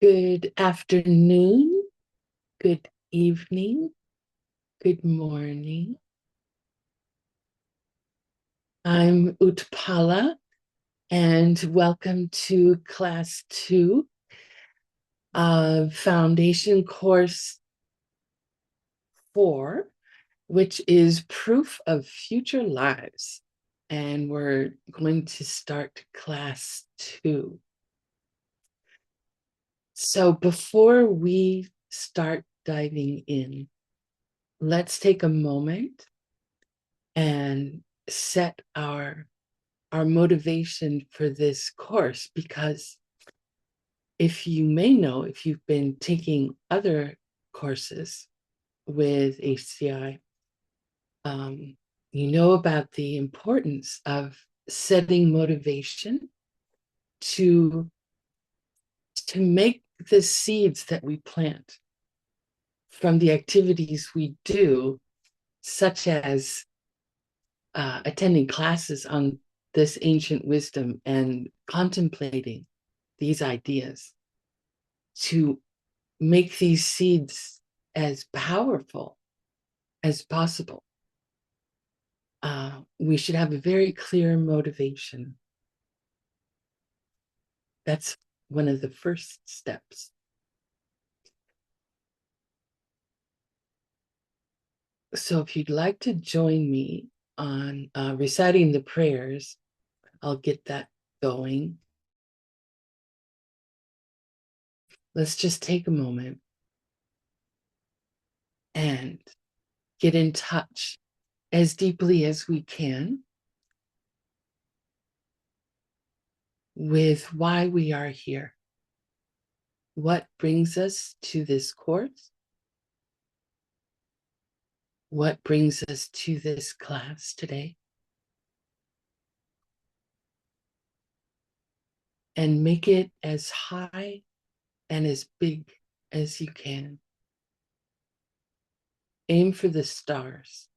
Good afternoon, good evening, good morning. I'm Utpala, and welcome to Class 2 of Foundation Course 4, which is Proof of Future Lives. And we're going to start Class 2. So before we start diving in, let's take a moment and set our motivation for this course, because if you may know, if you've been taking other courses with ACI, you know about the importance of setting motivation to make the seeds that we plant from the activities we do, such as attending classes on this ancient wisdom and contemplating these ideas, to make these seeds as powerful as possible. We should have a very clear motivation. That's one of the first steps. So if you'd like to join me on reciting the prayers, I'll get that going. Let's just take a moment and get in touch as deeply as we can with why we are here. What brings us to this course? What brings us to this class today? And make it as high and as big as you can. Aim for the stars.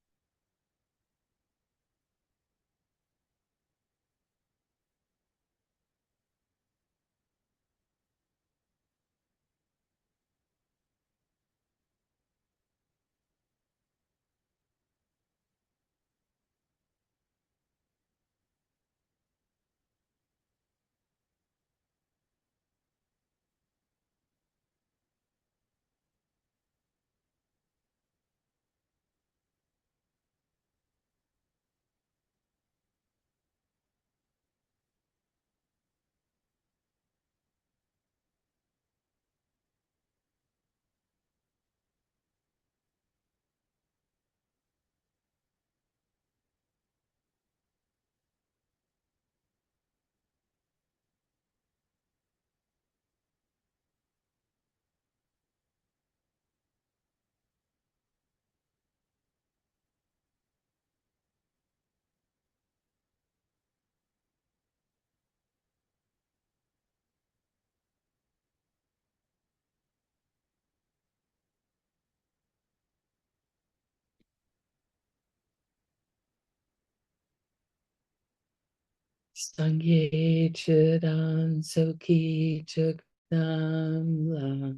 Sangye Chidan Soki Chuknam La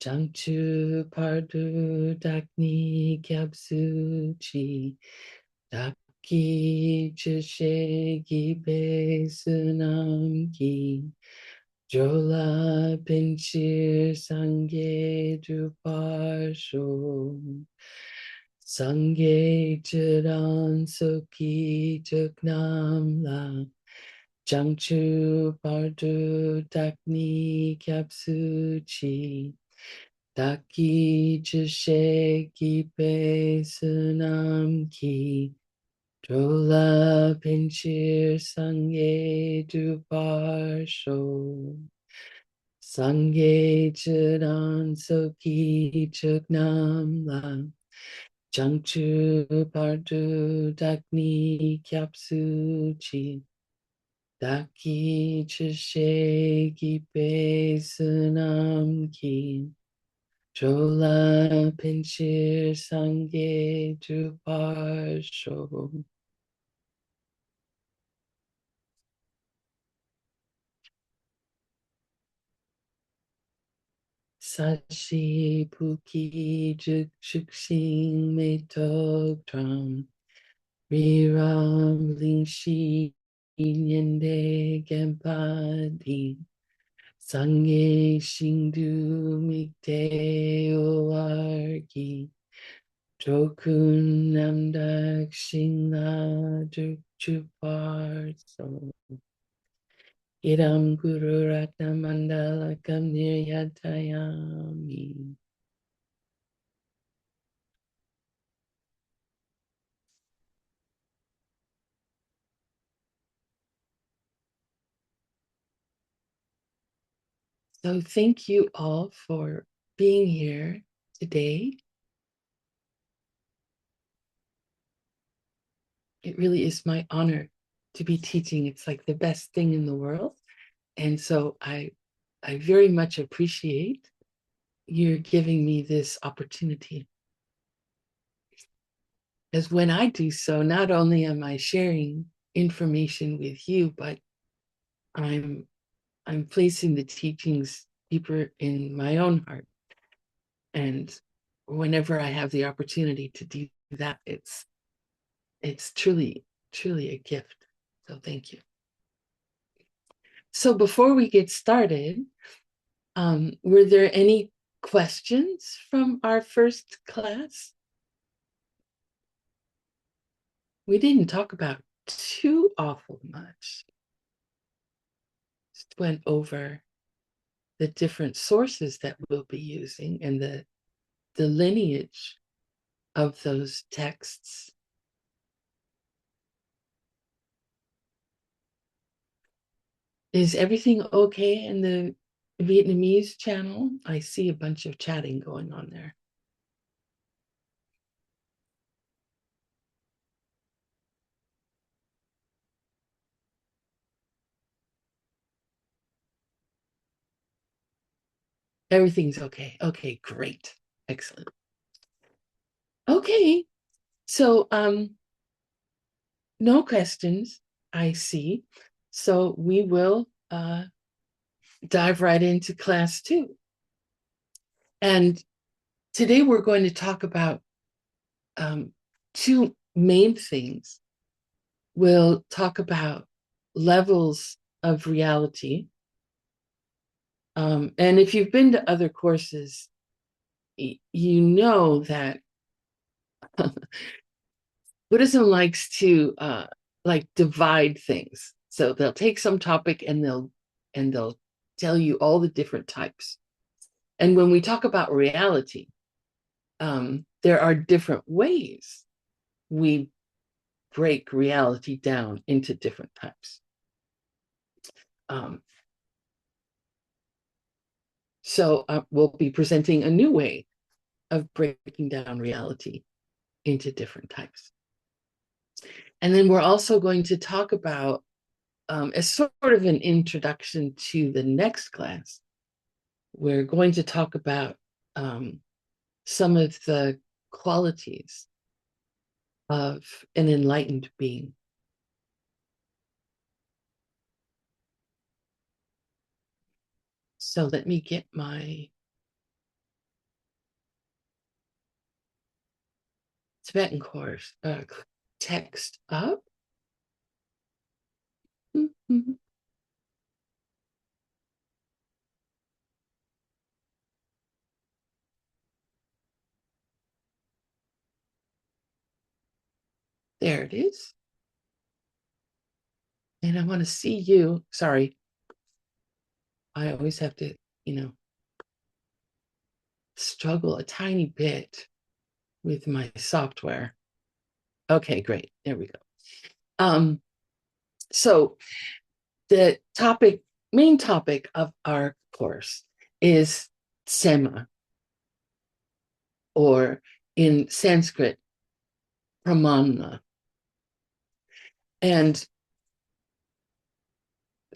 Jangchu Pardu Dakni Kyabsu Chi Daki Chishe Gibe Sunam Ki Jola Pinchir Sangye Druparsho Sangye Chidan Soki Chuknam La Jangchu Pardu Dakni Kyapsu Chi Daki Chishe Gipe Sunam Ki Drola Pinchir Sangye Duparsho Sangye Chidan Soki Chuknam La Jangchu Pardu Dakni Kyapsu Chi Daki Chishe Gipe Sunam Ki Chola Pinchir Sangye Druparsho. Sashi Puki Jukshukshin Meto Drum Riram Lingshi Yende Genpadi Sangye Shindu Mikte Oarki Jokun Namdak Shinla Jukchupar So Idam Guru Ratna Mandala Kam Niryatayami. So thank you all for being here today. It really is my honor to be teaching. It's like the best thing in the world. And so I very much appreciate you giving me this opportunity. Because when I do so, not only am I sharing information with you, but I'm I'm placing the teachings deeper in my own heart. And whenever I have the opportunity to do that, it's truly, truly a gift. So thank you. So before we get started, were there any questions from our first class? We didn't talk about too awful much. Just went over the different sources that we'll be using and the lineage of those texts. Is everything okay in the Vietnamese channel? I see a bunch of chatting going on there. Everything's okay. Okay, great. Excellent. Okay. So no questions, I see. So we will dive right into class 2. And today we're going to talk about 2 main things. We'll talk about levels of reality. And if you've been to other courses, you know that Buddhism likes to like divide things. So they'll take some topic and they'll tell you all the different types. And when we talk about reality, there are different ways we break reality down into different types. So we'll be presenting a new way of breaking down reality into different types. And then we're also going to talk about, as sort of an introduction to the next class, we're going to talk about some of the qualities of an enlightened being. So let me get my Tibetan course text up. Mm-hmm. There it is. And I want to see you. Sorry, I always have to, struggle a tiny bit with my software. Okay, great. There we go. So the main topic of our course is sema, or in Sanskrit, pramana. And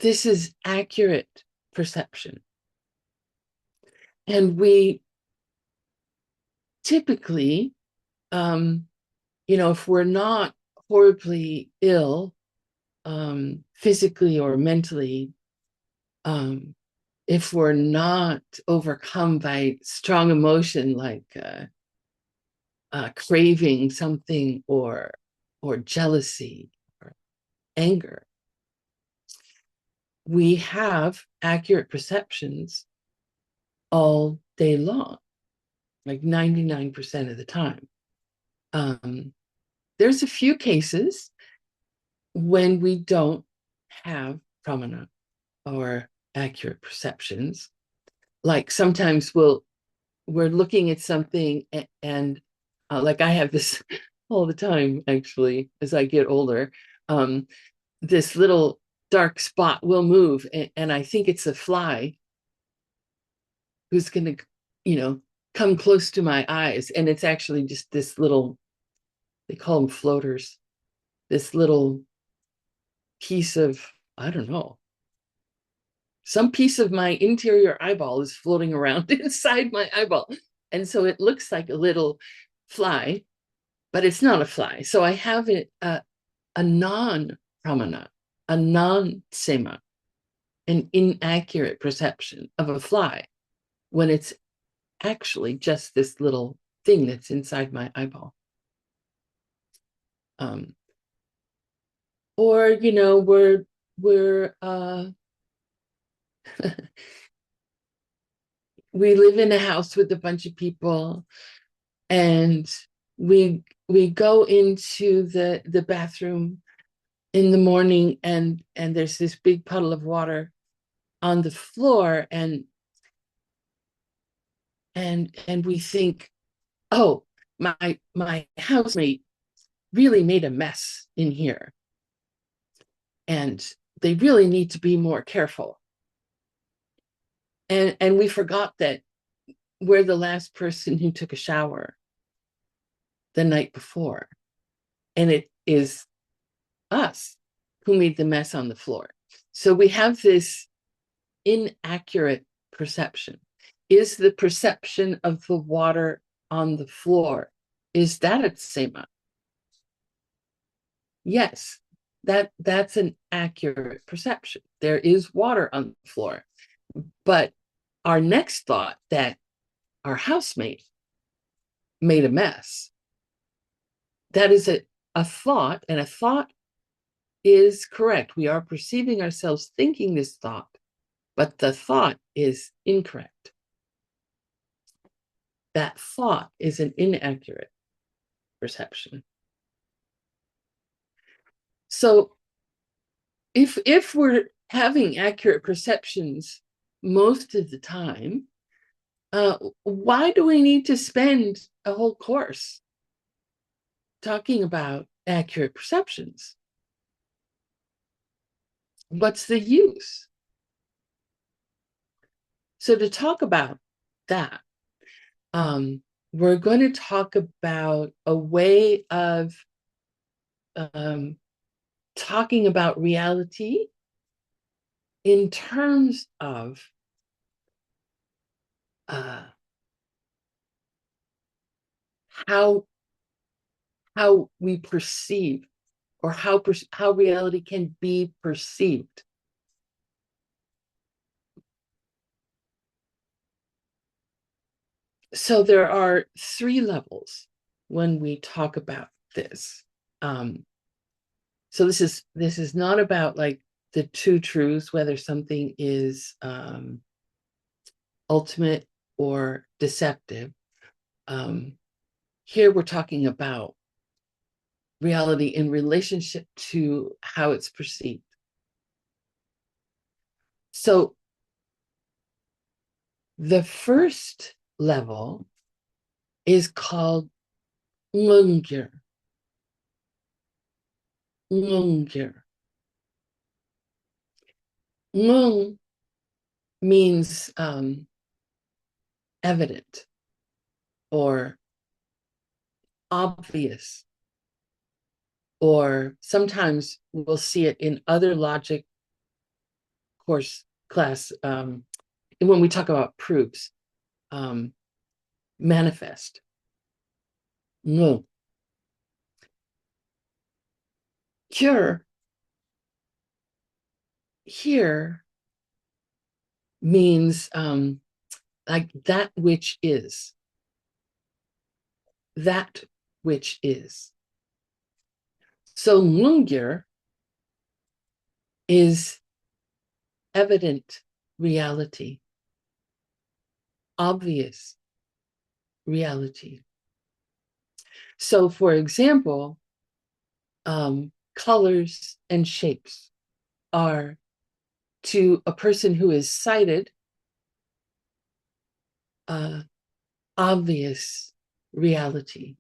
this is accurate perception. And we typically, if we're not horribly ill, physically or mentally, if we're not overcome by strong emotion like craving something or jealousy or anger, we have accurate perceptions all day long, like 99% of the time. There's a few cases when we don't have pramana or accurate perceptions. Like sometimes we're looking at something and like I have this all the time, actually, as I get older. This little dark spot will move, and I think it's a fly who's going to, come close to my eyes. And it's actually just this little, they call them floaters, this little piece of, I don't know, some piece of my interior eyeball is floating around inside my eyeball. And so it looks like a little fly, but it's not a fly. So I have a non-pramana, a non-sema, an inaccurate perception of a fly when it's actually just this little thing that's inside my eyeball. Or, we're we live in a house with a bunch of people, and we go into the bathroom in the morning, and there's this big puddle of water on the floor, and we think, oh, my housemate really made a mess in here, and they really need to be more careful. And we forgot that we're the last person who took a shower the night before, and it is us who made the mess on the floor. So we have this inaccurate perception. Is the perception of the water on the floor, is that a sema? Yes, that's an accurate perception. There is water on the floor. But our next thought, that our housemate made a mess, that is a thought, and a thought is correct. We are perceiving ourselves thinking this thought, but the thought is incorrect. That thought is an inaccurate perception. So if we're having accurate perceptions most of the time, why do we need to spend a whole course talking about accurate perceptions? What's the use? So to talk about that, we're going to talk about a way of talking about reality in terms of how we perceive, or how reality can be perceived. So there are 3 levels when we talk about this. So this is not about like the 2 truths, whether something is ultimate or deceptive. Here we're talking about reality in relationship to how it's perceived. So the first level is called ngungir. Ngungir. Ngung means evident or obvious, or sometimes we'll see it in other logic course class when we talk about proofs. Manifest. No. Here means like that which is. That which is. So Lungir is evident reality, obvious reality. So, for example, colors and shapes are, to a person who is sighted, obvious reality.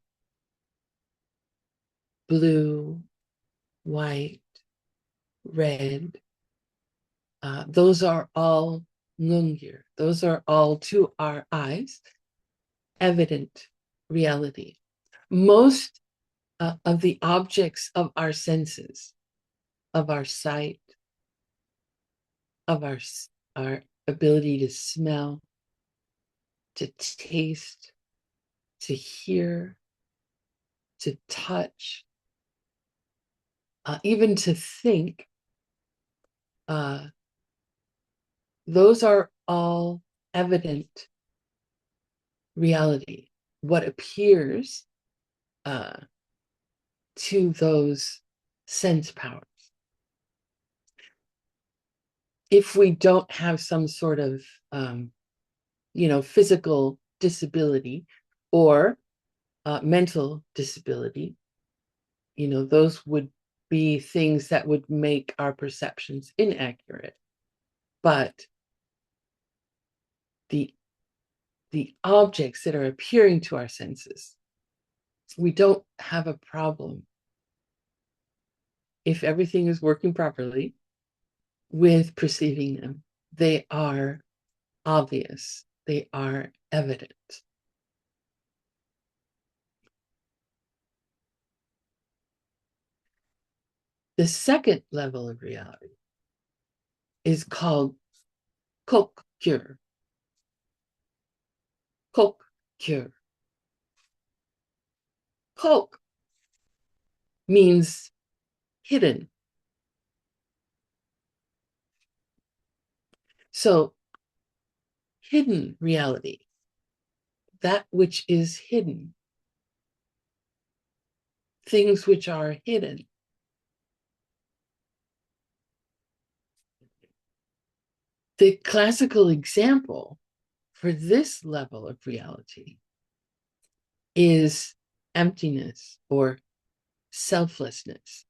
Blue, white, red, those are all Lungir. Those are all, to our eyes, evident reality. Most of the objects of our senses, of our sight, of our ability to smell, to taste, to hear, to touch, even to think, those are all evident reality. What appears to those sense powers. If we don't have some sort of, physical disability or mental disability, those would be things that would make our perceptions inaccurate. But the objects that are appearing to our senses, we don't have a problem, if everything is working properly, with perceiving them. They are obvious. They are evident. The second level of reality is called kokkyur. Kokkyur. Kok means hidden. So, hidden reality, that which is hidden, things which are hidden. The classical example for this level of reality is emptiness or selflessness.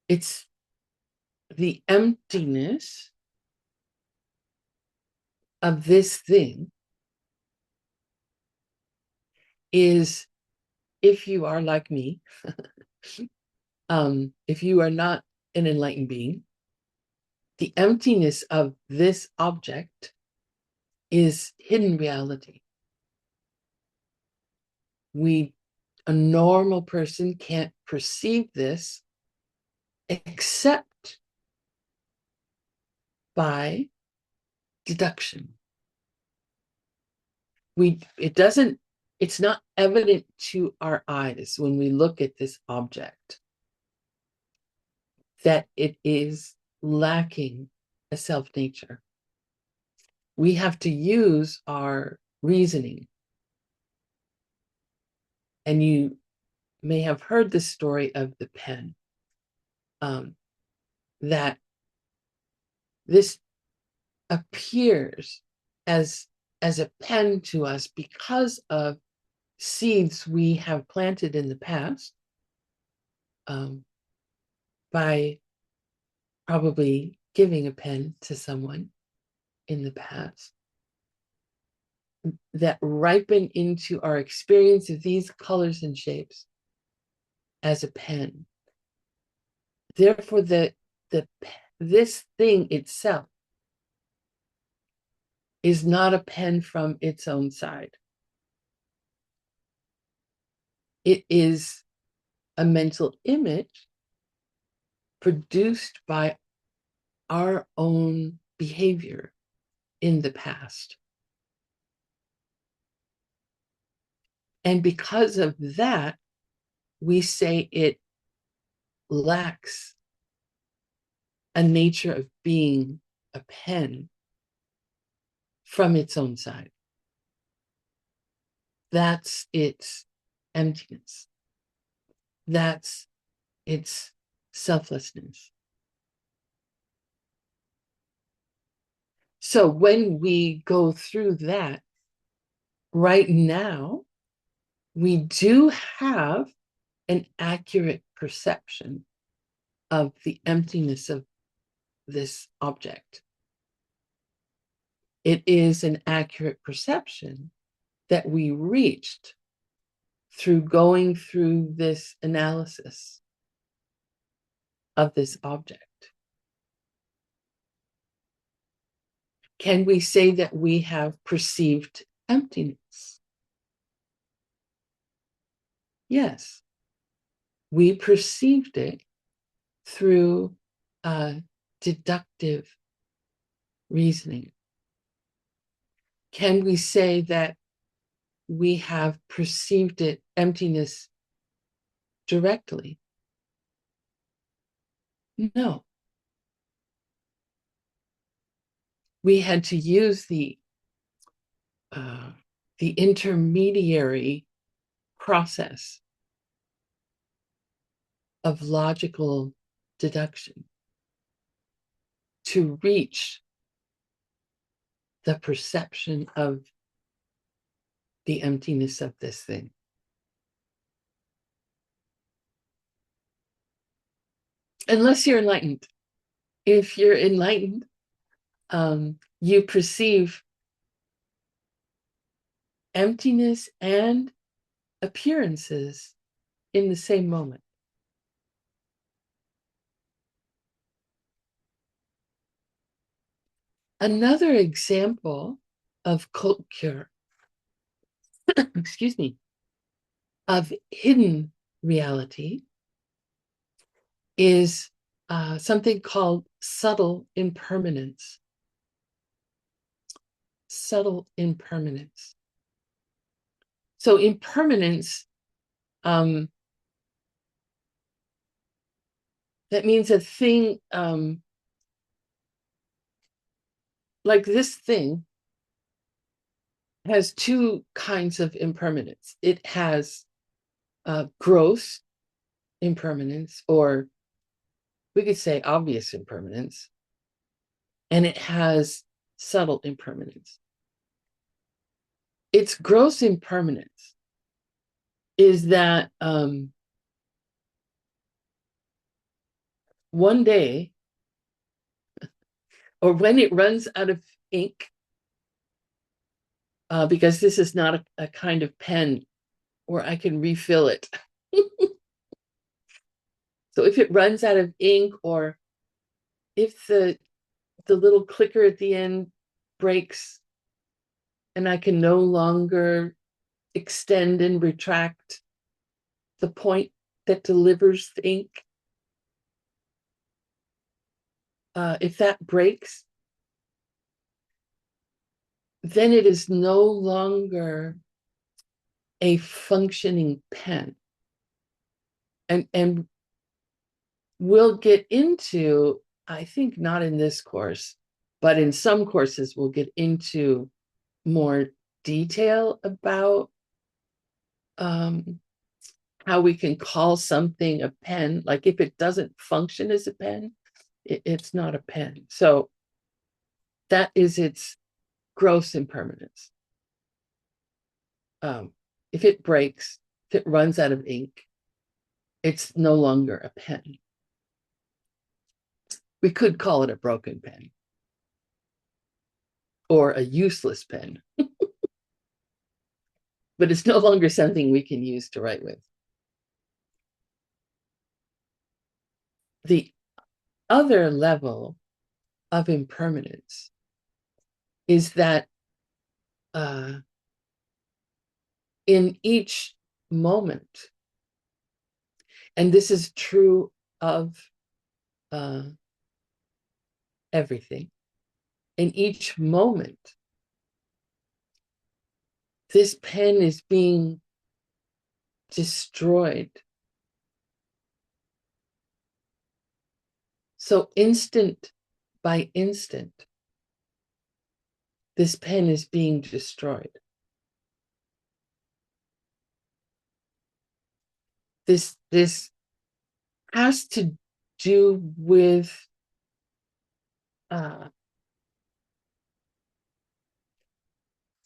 It's the emptiness of this thing is, if you are like me, if you are not an enlightened being, the emptiness of this object is hidden reality. A normal person can't perceive this except by deduction. It's not evident to our eyes when we look at this object that it is lacking a self-nature. We have to use our reasoning. And you may have heard the story of the pen, that this appears as a pen to us because of seeds we have planted in the past, by probably giving a pen to someone in the past, that ripen into our experience of these colors and shapes as a pen. Therefore, this thing itself is not a pen from its own side. It is a mental image produced by our own behavior in the past. And because of that, we say it lacks a nature of being a pen from its own side. That's its emptiness. That's its selflessness. So when we go through that, right now, we do have an accurate perception of the emptiness of this object. It is an accurate perception that we reached through going through this analysis of this object. Can we say that we have perceived emptiness? Yes. We perceived it through deductive reasoning. Can we say that we have perceived it, emptiness, directly? No. We had to use the intermediary process of logical deduction to reach the perception of the emptiness of this thing. Unless you're enlightened. If you're enlightened, you perceive emptiness and appearances in the same moment. Another example of culture, excuse me, of hidden reality is something called subtle impermanence. Subtle impermanence. So impermanence, that means a thing, like this thing has two kinds of impermanence. It has gross impermanence, or we could say obvious impermanence, and it has subtle impermanence. Its gross impermanence is that one day, or when it runs out of ink, because this is not a kind of pen where I can refill it. So if it runs out of ink, or if the little clicker at the end breaks and I can no longer extend and retract the point that delivers the ink, if that breaks, then it is no longer a functioning pen. And we'll get into, I think not in this course, but in some courses we'll get into more detail about how we can call something a pen. Like if it doesn't function as a pen, it's not a pen. So that is its gross impermanence. If it breaks, if it runs out of ink, it's no longer a pen. We could call it a broken pen or a useless pen, but it's no longer something we can use to write with. The other level of impermanence is that in each moment, and this is true of everything, in each moment, this pen is being destroyed. So instant by instant, this pen is being destroyed. This has to do with it's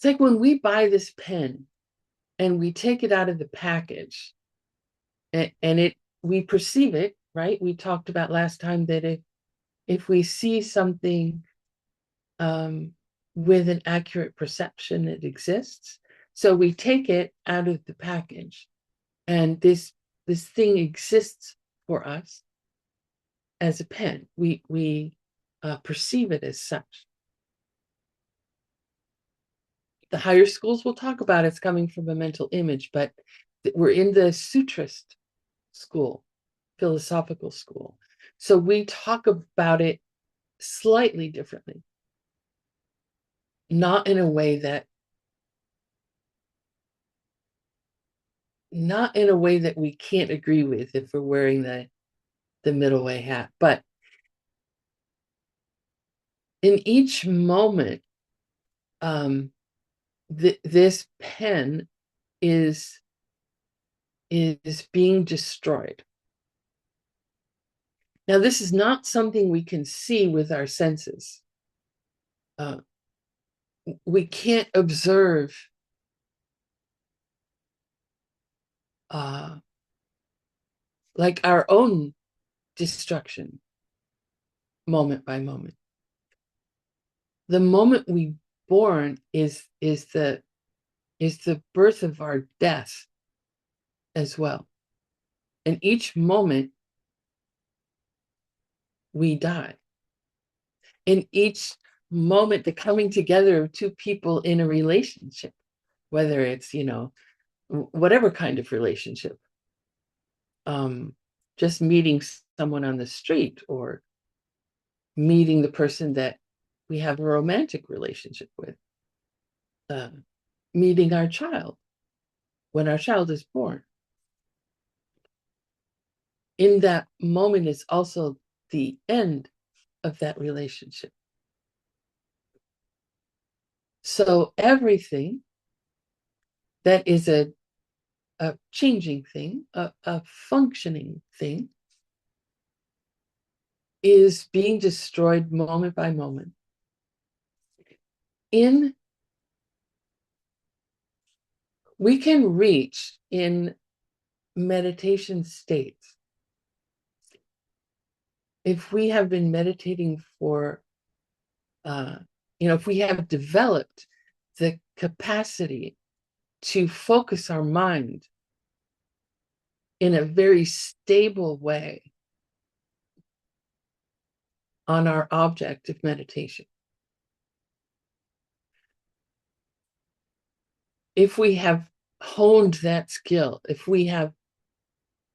like when we buy this pen and we take it out of the package, and we perceive it, right? We talked about last time that if we see something with an accurate perception, it exists. So we take it out of the package, and this thing exists for us as a pen. We perceive it as such. The higher schools will talk about it's coming from a mental image, but we're in the sutrist school, philosophical school. So we talk about it slightly differently, not in a way that we can't agree with if we're wearing the middle way hat. But in each moment, this pen is being destroyed. Now, this is not something we can see with our senses. We can't observe like our own destruction moment by moment. The moment we born is the birth of our death as well. And each moment we die. In each moment, the coming together of two people in a relationship, whether it's, whatever kind of relationship, just meeting someone on the street or meeting the person that we have a romantic relationship with, meeting our child when our child is born. In that moment is also the end of that relationship. So everything that is a changing thing, a functioning thing, is being destroyed moment by moment. We can reach in meditation states. If we have been meditating for, if we have developed the capacity to focus our mind in a very stable way on our object of meditation. If we have honed that skill, if we have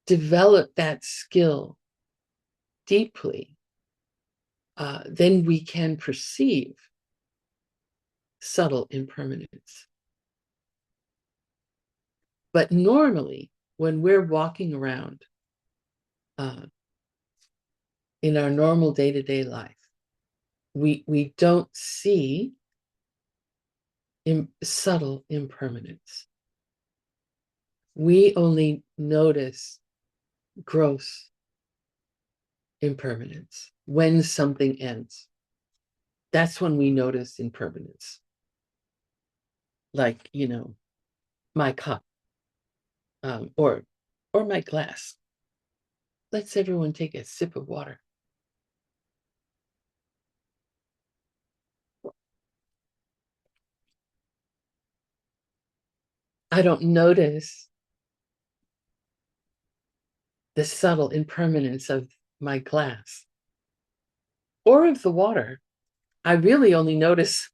developed that skill deeply, then we can perceive subtle impermanence. But normally, when we're walking around in our normal day-to-day life, we don't see subtle impermanence. We only notice gross impermanence when something ends. That's when we notice impermanence. Like, my cup, or my glass. Let's everyone take a sip of water. I don't notice the subtle impermanence of my glass or of the water. I really only notice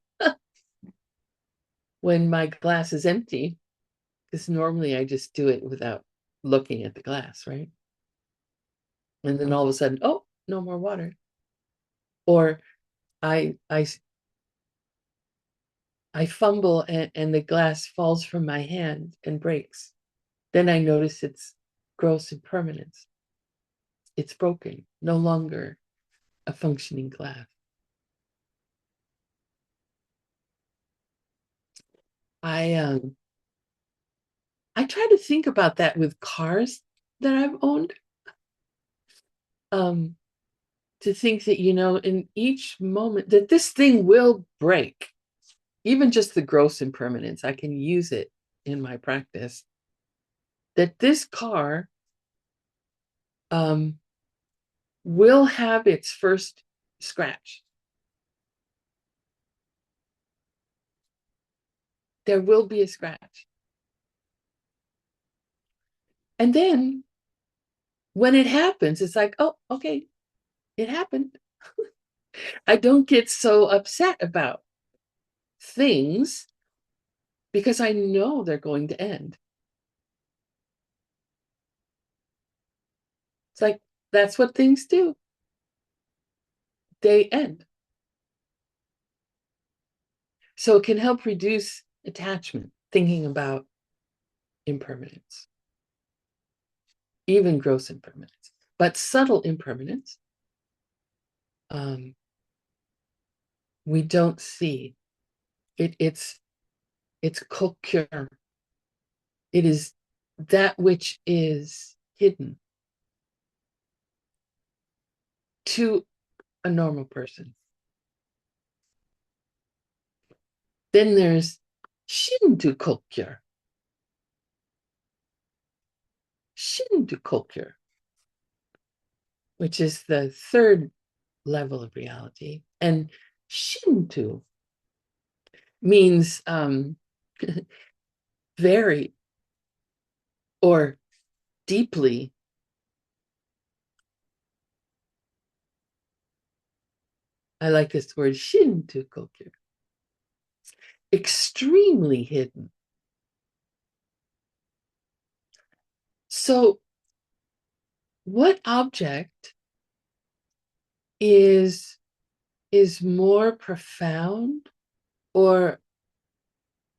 when my glass is empty, because normally I just do it without looking at the glass, right? And then all of a sudden, oh, no more water. Or I fumble and the glass falls from my hand and breaks. Then I notice its gross impermanence. It's broken, no longer a functioning glass. I I try to think about that with cars that I've owned. Um, to think that, in each moment that this thing will break, even just the gross impermanence, I can use it in my practice. That this car um, will have its first scratch. There will be a scratch. And then when it happens, it's like, oh, okay, it happened. I don't get so upset about things because I know they're going to end. It's like, that's what things do. They end. So it can help reduce attachment, thinking about impermanence, even gross impermanence. But subtle impermanence, um, we don't see. It's kokure. It is that which is hidden to a normal person. Then there's shindu kokure. Shindu kokure, which is the third level of reality. And shindu means very or deeply. I like this word, shindu kokure. Extremely hidden. So, what object is more profound or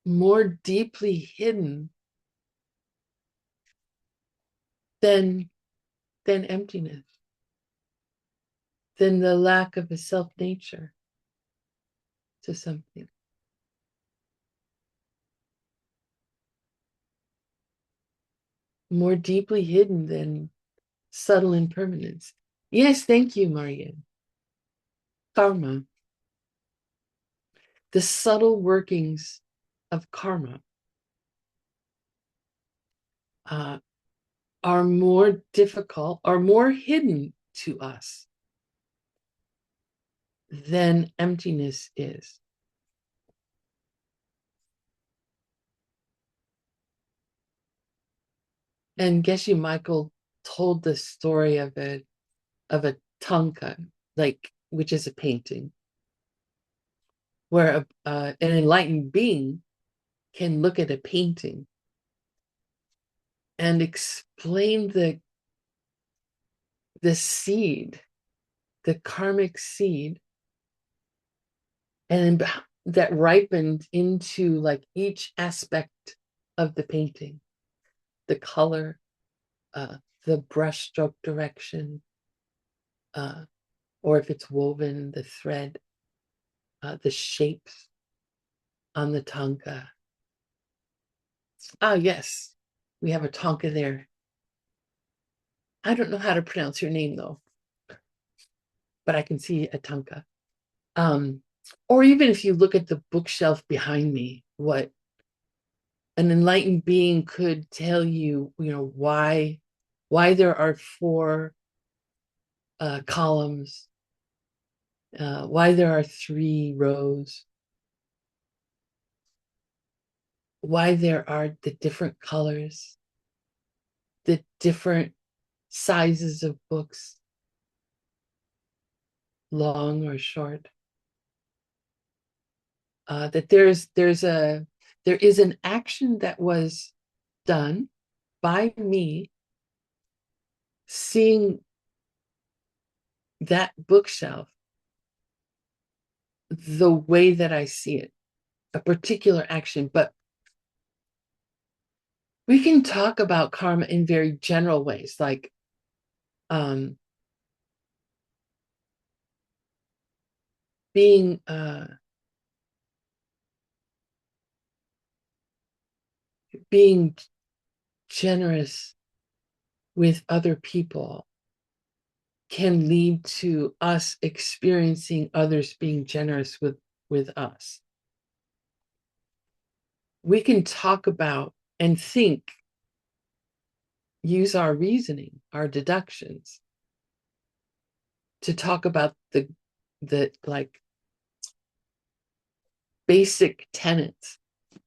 more deeply hidden than emptiness, than the lack of a self nature to something? More deeply hidden than subtle impermanence. Yes, thank you, Marian. Karma, the subtle workings of karma, uh, are more difficult, are more hidden to us than emptiness is. And Geshe Michael told the story of a tanka, like, which is a painting, where an enlightened being can look at a painting and explain the seed, the karmic seed, and that ripened into like each aspect of the painting, the color, the brushstroke direction, uh, or if it's woven, the thread, the shapes on the tanka. Ah, yes, we have a tanka there. I don't know how to pronounce your name though, but I can see a tanka. Um, or even if you look at the bookshelf behind me, what an enlightened being could tell you, why there are four columns, why there are three rows, why there are the different colors, the different sizes of books, long or short. That there is an action that was done by me seeing that bookshelf the way that I see it, a particular action. But we can talk about karma in very general ways, like um, being being generous with other people can lead to us experiencing others being generous with us. We can talk about and think, use our reasoning, our deductions to talk about the like basic tenets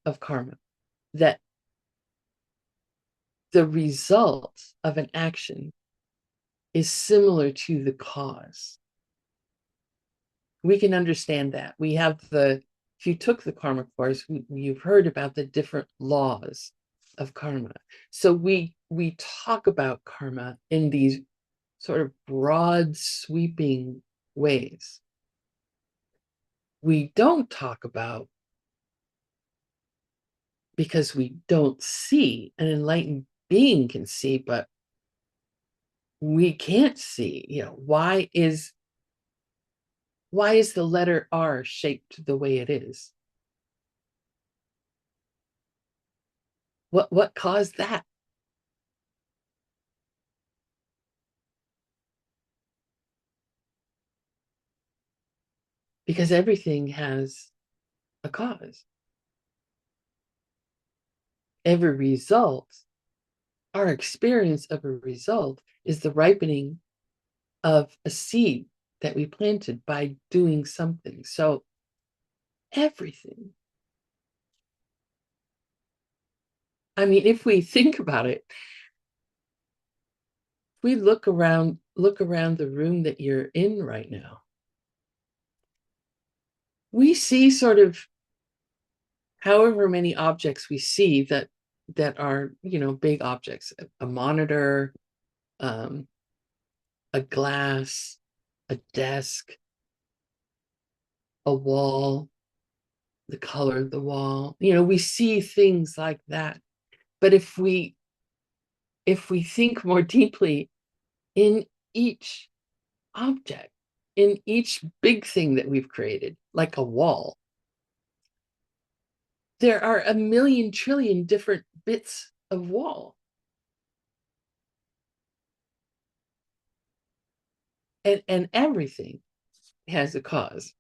of karma, that the result of an action is similar to the cause. We can understand that. We have if you took the karma course, you've heard about the different laws of karma. So we talk about karma in these sort of broad, sweeping ways. We don't talk about, because we don't see, an enlightened being can see, but we can't see, why is the letter R shaped the way it is? What caused that? Because everything has a cause. Every result, our experience of a result, is the ripening of a seed that we planted by doing something. So everything. I mean, if we think about it, we look around the room that you're in right now, we see sort of however many objects we see that are, big objects, a monitor, a glass, a desk, a wall, the color of the wall. We see things like that. But if we think more deeply, in each object, in each big thing that we've created, like a wall, there are a million trillion different bits of wall. And everything has a cause.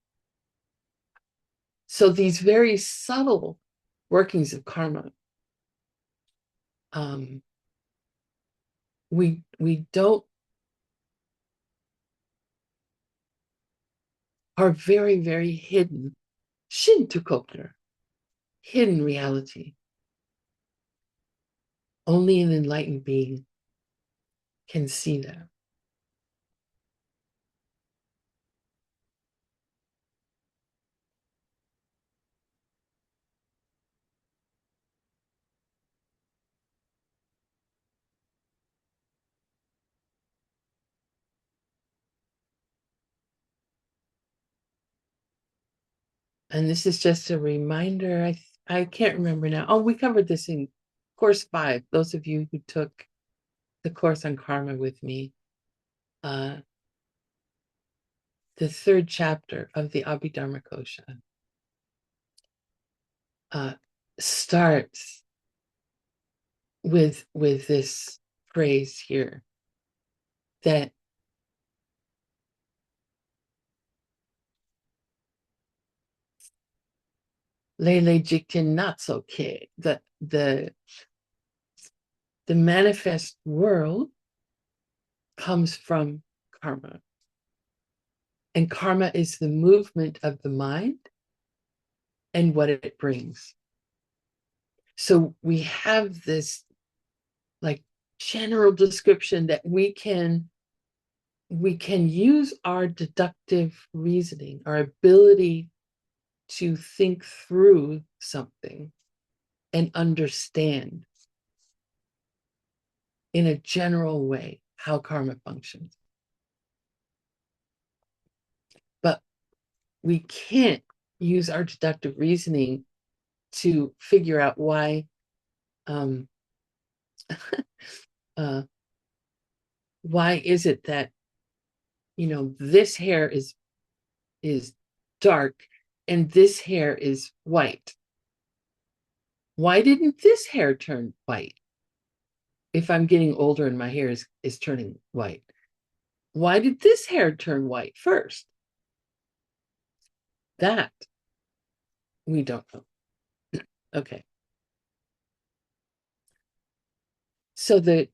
So these very subtle workings of karma, we don't, are very, very hidden. Shintukokner, hidden reality. Only an enlightened being can see that. And this is just a reminder. I can't remember now. Oh, we covered this in course 5. Those of you who took the course on karma with me, the 3rd chapter of the Abhidharma Kosha starts with this phrase here, that Lele Jiktin Natso Ke, the manifest world comes from karma. And karma is the movement of the mind and what it brings. So we have this like general description that we can use our deductive reasoning, our ability to think through something and understand in a general way how karma functions. But we can't use our deductive reasoning to figure out why why is it that this hair is dark and this hair is white. Why didn't this hair turn white? If I'm getting older and my hair is turning white, why did this hair turn white first? That we don't know. Okay. So the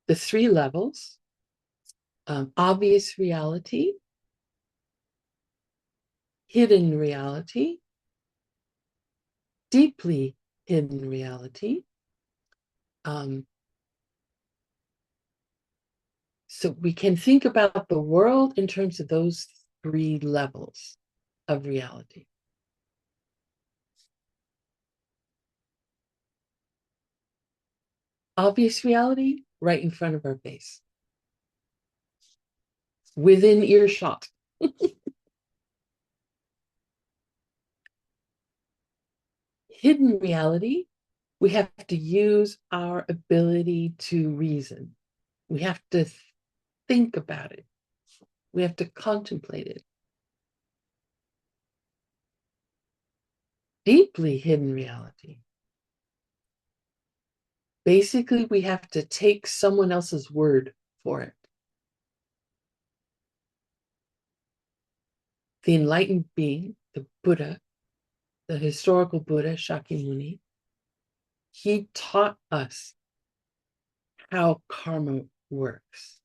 three levels, obvious reality, hidden reality, deeply hidden reality. So we can think about the world in terms of those three levels of reality. Obvious reality, right in front of our face, within earshot. Hidden reality, we have to use our ability to reason. We have to think about it. We have to contemplate it. Deeply hidden reality. Basically, we have to take someone else's word for it. The enlightened being, the Buddha, the historical Buddha, Shakyamuni, he taught us how karma works.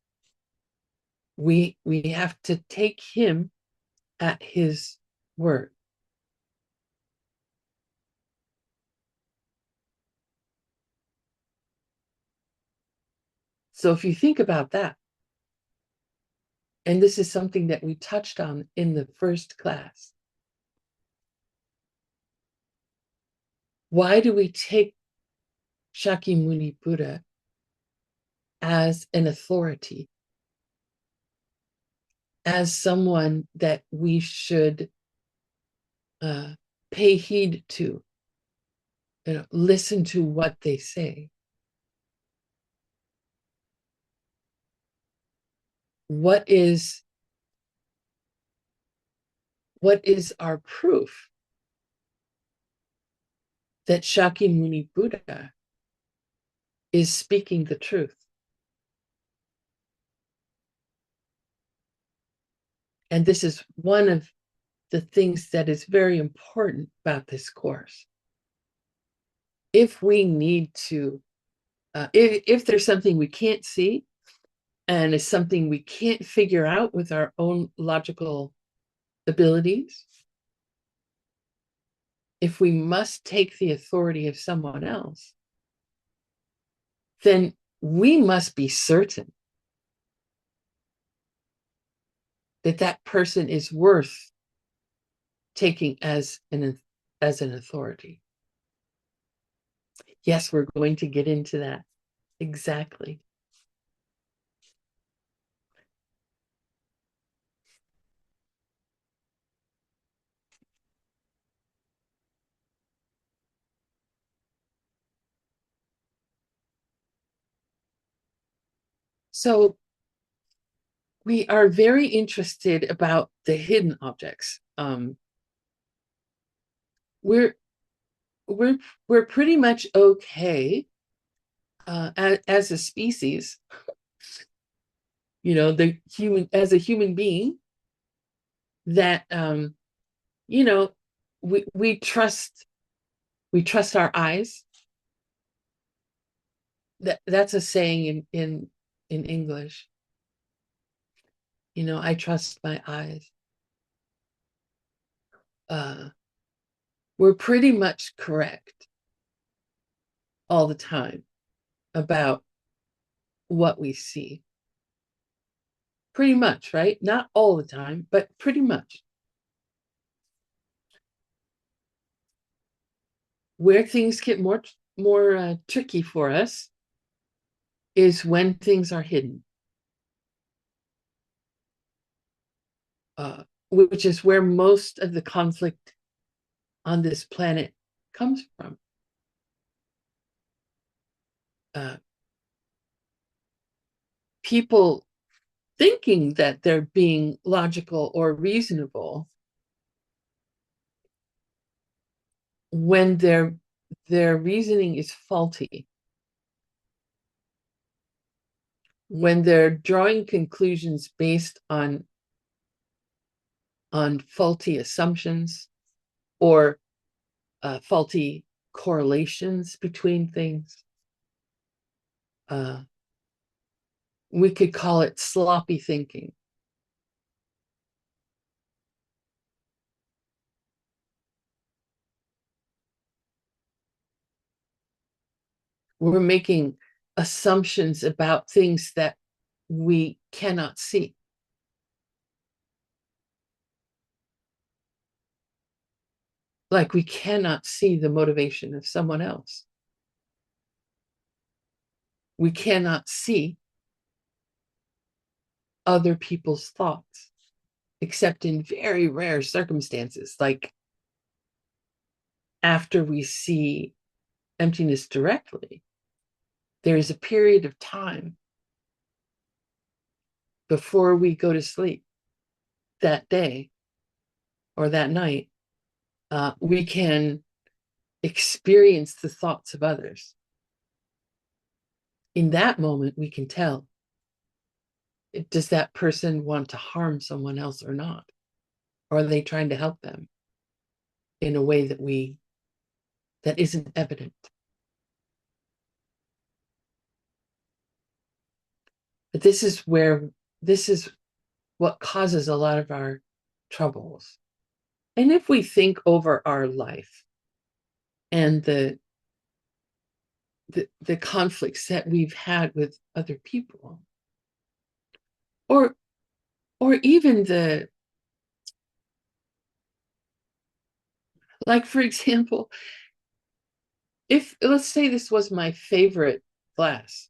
We have to take him at his word. So if you think about that, and this is something that we touched on in the first class, why do we take Shakyamuni Buddha as an authority, as someone that we should pay heed to, listen to what they say? What is our proof that Shakyamuni Buddha is speaking the truth? And this is one of the things that is very important about this course. If we need to, if there's something we can't see and it's something we can't figure out with our own logical abilities, if we must take the authority of someone else, then we must be certain that that person is worth taking as an authority. Yes, we're going to get into that. Exactly. So we are very interested about the hidden objects. We're we're we're pretty much okay as a species, the human as a human being, that you know we trust our eyes. That's a saying in English. I trust my eyes. We're pretty much correct all the time about what we see. Pretty much, right? Not all the time, but pretty much. Where things get more tricky for us is when things are hidden, which is where most of the conflict on this planet comes from. People thinking that they're being logical or reasonable when they're their reasoning is faulty, when they're drawing conclusions based on faulty assumptions or faulty correlations between things, we could call it sloppy thinking. We're making assumptions about things that we cannot see. Like we cannot see the motivation of someone else. We cannot see other people's thoughts, except in very rare circumstances, like after we see emptiness directly, there is a period of time before we go to sleep that day or that night. We can experience the thoughts of others. In that moment, we can tell, does that person want to harm someone else or not? Or are they trying to help them in a way that isn't evident? But this is what causes a lot of our troubles. And if we think over our life and the conflicts that we've had with other people, or even like, for example, if let's say this was my favorite glass.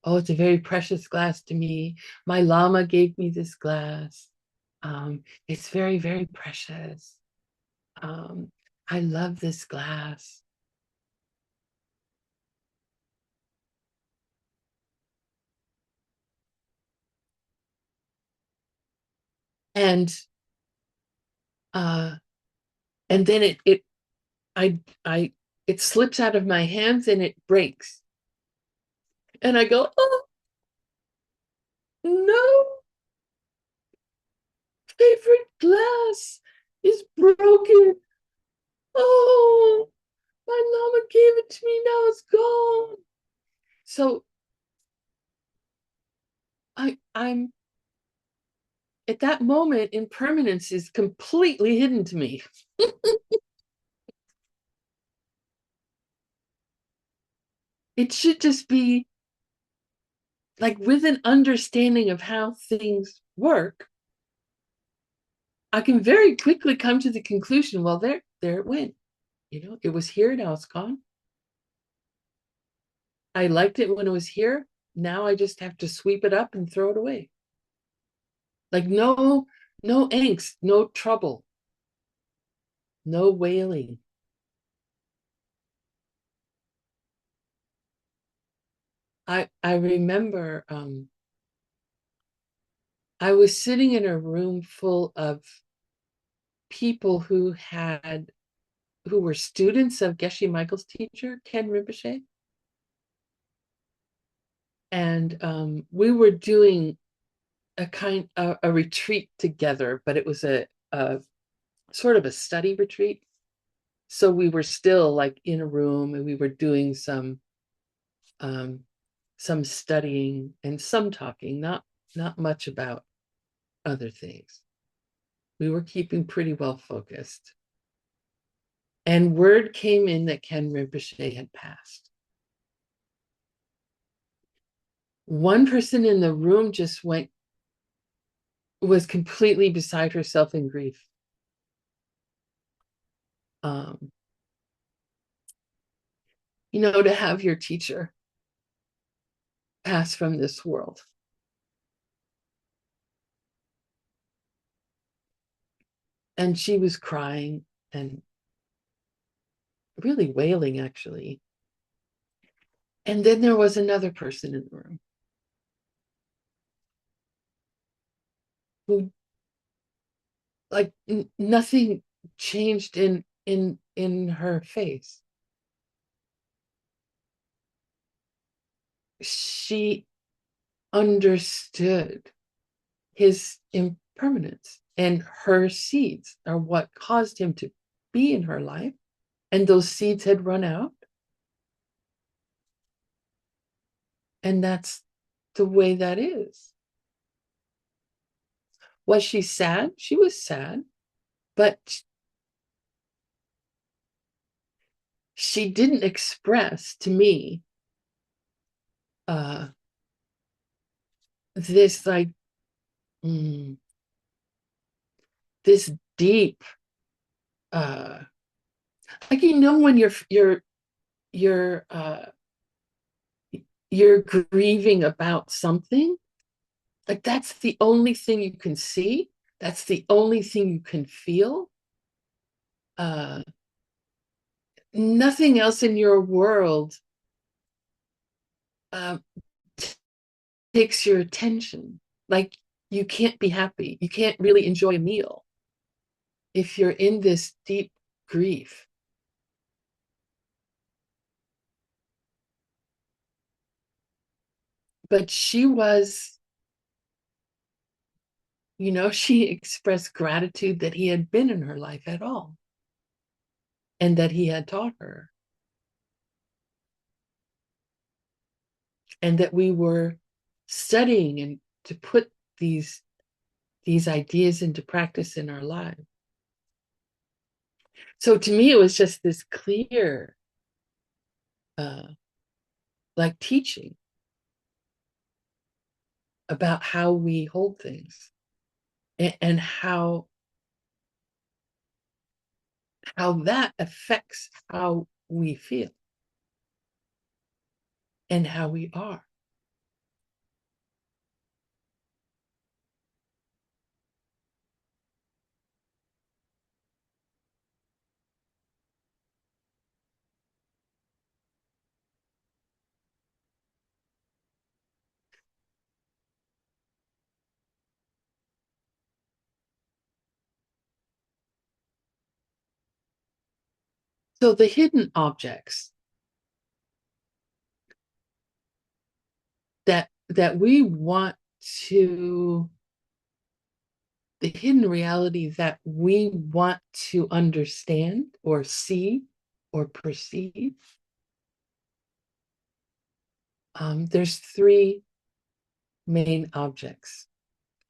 Oh, it's a very precious glass to me. My Lama gave me this glass. It's very, very precious. Um, I love this glass. And uh, and then I it slips out of my hands and it breaks. And I go, oh no, favorite glass is broken. Oh, my Lama gave it to me, now it's gone. So I'm at that moment, impermanence is completely hidden to me. It should just be like, with an understanding of how things work, I can very quickly come to the conclusion, well, there it went. It was here, now it's gone. I liked it when it was here. Now I just have to sweep it up and throw it away. Like, no angst, no trouble, no wailing. I remember I was sitting in a room full of people who were students of Geshe Michael's teacher, Ken Rinpoche. And we were doing a retreat together, but it was a sort of a study retreat. So we were still like in a room, and we were doing um, some studying and some talking, not much about other things. We were keeping pretty well focused. And word came in that Ken Rinpoche had passed. One person in the room just was completely beside herself in grief. Um, to have your teacher pass from this world. And she was crying and really wailing, actually. And then there was another person in the room who, like, nothing changed in her face. she understood his impermanence, and her seeds are what caused him to be in her life, and those seeds had run out, and that's the way that is. Was she sad? She was sad, but she didn't express to me this like this deep like, you know, when you're you're grieving about something, like that's the only thing you can see, that's the only thing you can feel. Nothing else in your world uh, takes your attention. Like, you can't be happy, you can't really enjoy a meal if you're in this deep grief. But she was, you know, she expressed gratitude that he had been in her life at all and that he had taught her, and that we were studying and to put these ideas into practice in our lives. So to me, it was just this clear uh, like teaching about how we hold things, and how that affects how we feel and how we are. So the hidden objects that we want to, the hidden reality that we want to understand or see or perceive, there's three main objects,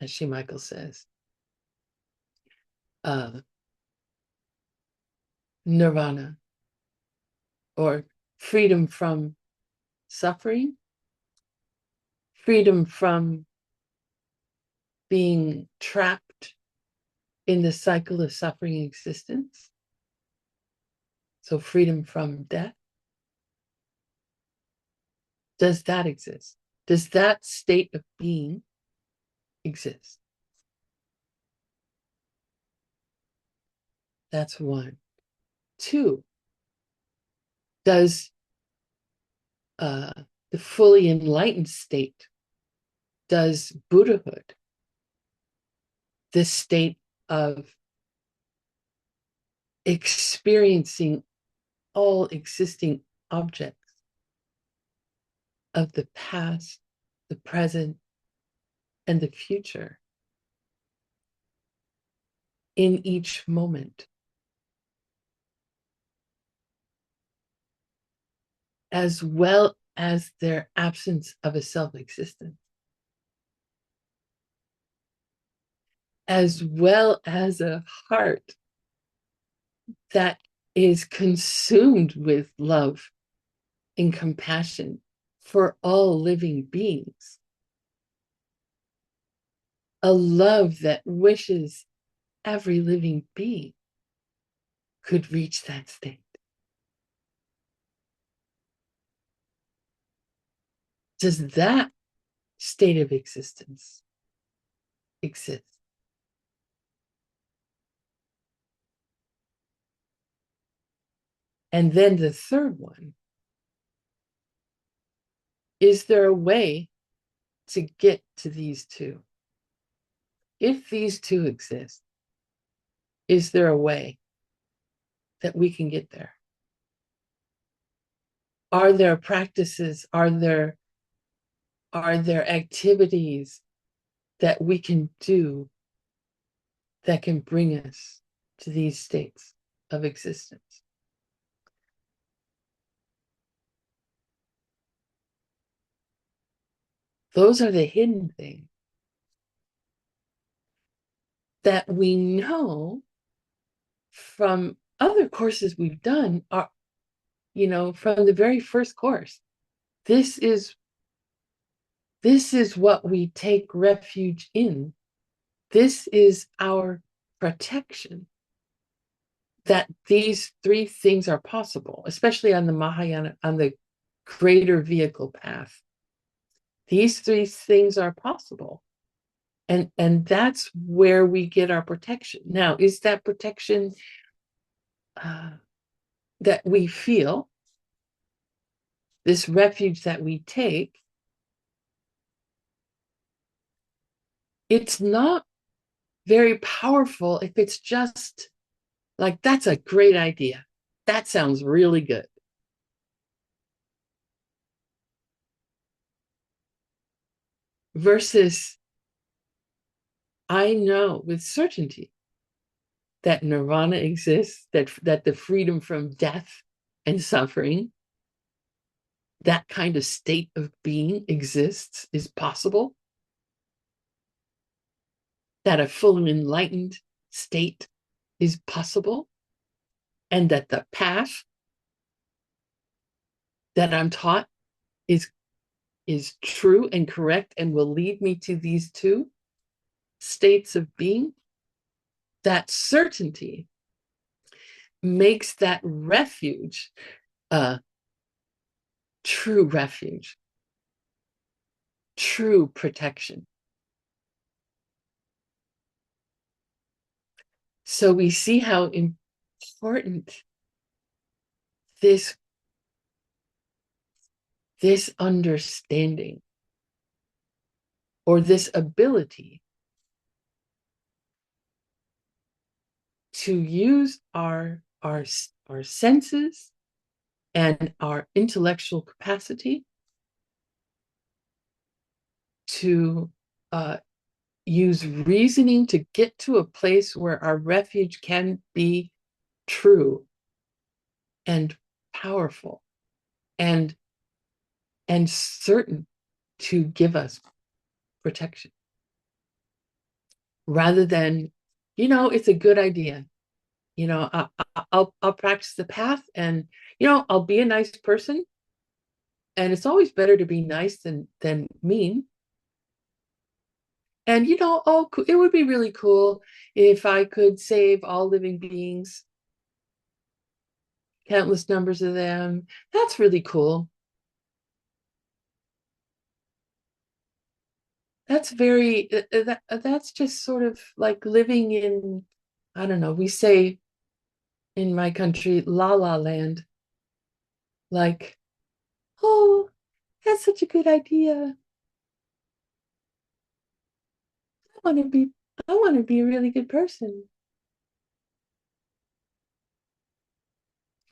as she Michael says. Nirvana, or freedom from suffering, freedom from being trapped in the cycle of suffering existence. So freedom from death. Does that exist? Does that state of being exist? That's one. Two, does the fully enlightened state, does Buddhahood, this state of experiencing all existing objects of the past, the present, and the future in each moment, as well as their absence of a self-existence, as well as a heart that is consumed with love and compassion for all living beings, a love that wishes every living being could reach that state. Does that state of existence exist? And then the third one, is there a way to get to these two? If these two exist, is there a way that we can get there? Are there practices? Are there are there activities that we can do that can bring us to these states of existence? Those are the hidden things that we know from other courses we've done, are, from the very first course. This is what we take refuge in. This is our protection. That these three things are possible, especially on the Mahayana, on the greater vehicle path. These three things are possible. And that's where we get our protection. Now, is that protection that we feel, this refuge that we take, it's not very powerful if it's just like, that's a great idea. That sounds really good. Versus, I know with certainty that nirvana exists, that the freedom from death and suffering, that kind of state of being exists, is possible, that a full enlightened state is possible, and that the path that I'm taught is true and correct and will lead me to these two states of being. That certainty makes that refuge true refuge, true protection. So we see how important this understanding, or this ability to use our senses and our intellectual capacity to use reasoning to get to a place where our refuge can be true and powerful and certain to give us protection, rather than, it's a good idea. I'll practice the path, and I'll be a nice person, and it's always better to be nice than mean. And it would be really cool if I could save all living beings, countless numbers of them. That's really cool. That's that's just sort of like living in, I don't know, we say in my country, la la land. Like, oh, that's such a good idea. I want to be I want to be a really good person.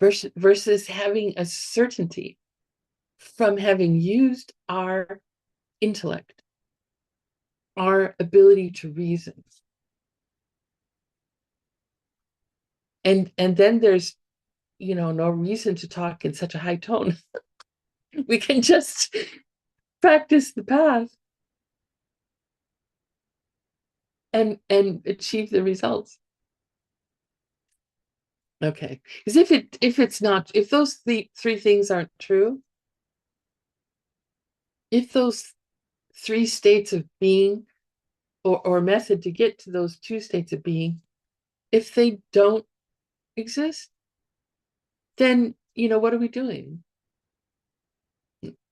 Versus having a certainty from having used our intellect, our ability to reason. And then there's, no reason to talk in such a high tone. We can just practice the path and achieve the results. Okay. Because if those three things aren't true, if those three states of being, or method to get to those two states of being, if they don't exist, then what are we doing?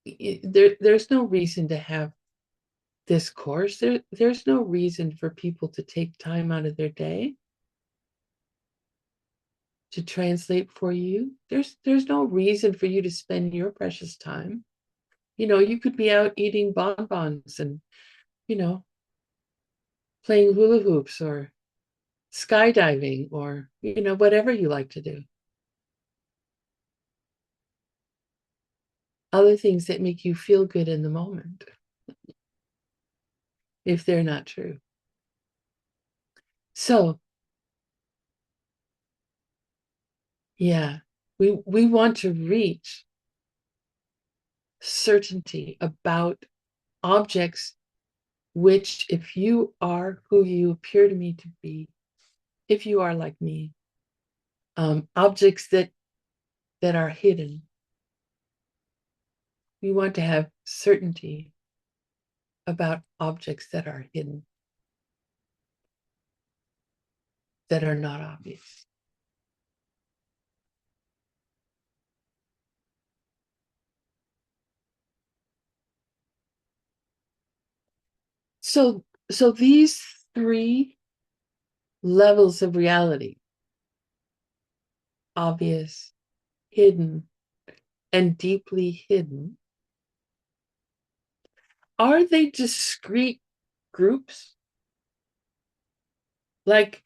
There's no reason to have this course. There's no reason for people to take time out of their day to translate for you. There's no reason for you to spend your precious time. You could be out eating bonbons and playing hula hoops or skydiving, or whatever you like to do. Other things that make you feel good in the moment. if they're not true. So, yeah, we want to reach certainty about objects, which, if you are who you appear to me to be, if you are like me, objects that are hidden. We want to have certainty about objects that are hidden, that are not obvious. So these three levels of reality, obvious, hidden, and deeply hidden, are they discrete groups? Like,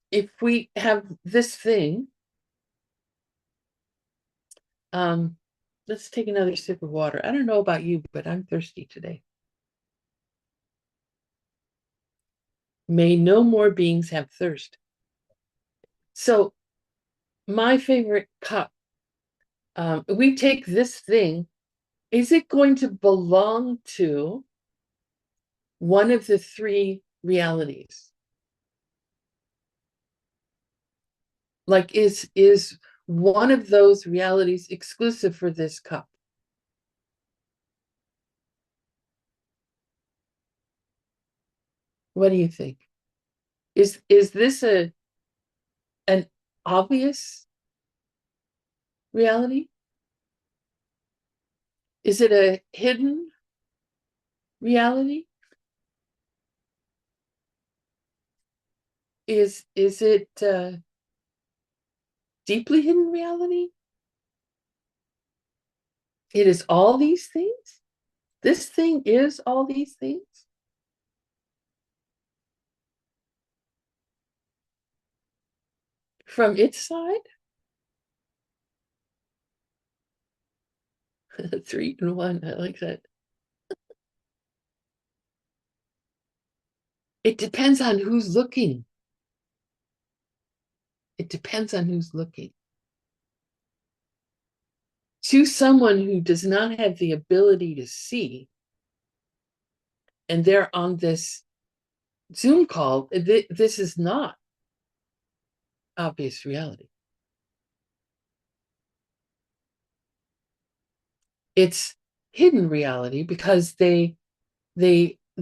if we have this thing, let's take another sip of water. I don't know about you, but I'm thirsty today. May no more beings have thirst. So my favorite cup, we take this thing, is it going to belong to one of the three realities? Like, is one of those realities exclusive for this cup? What do you think? Is this an obvious reality? Is it a hidden reality? Is it deeply hidden reality? It is all these things? This thing is all these things? From its side? 3 in 1. I like that. It depends on who's looking. It depends on who's looking. To someone who does not have the ability to see, and they're on this Zoom call, this is not obvious reality. It's hidden reality because they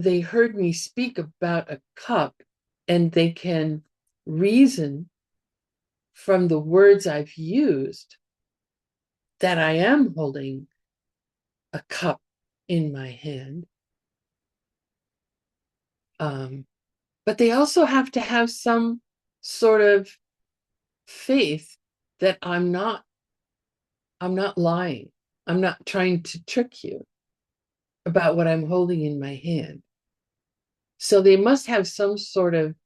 heard me speak about a cup, and they can reason from the words I've used that I am holding a cup in my hand. But they also have to have some sort of faith that I'm not lying. I'm not trying to trick you about what I'm holding in my hand. So they must have some sort of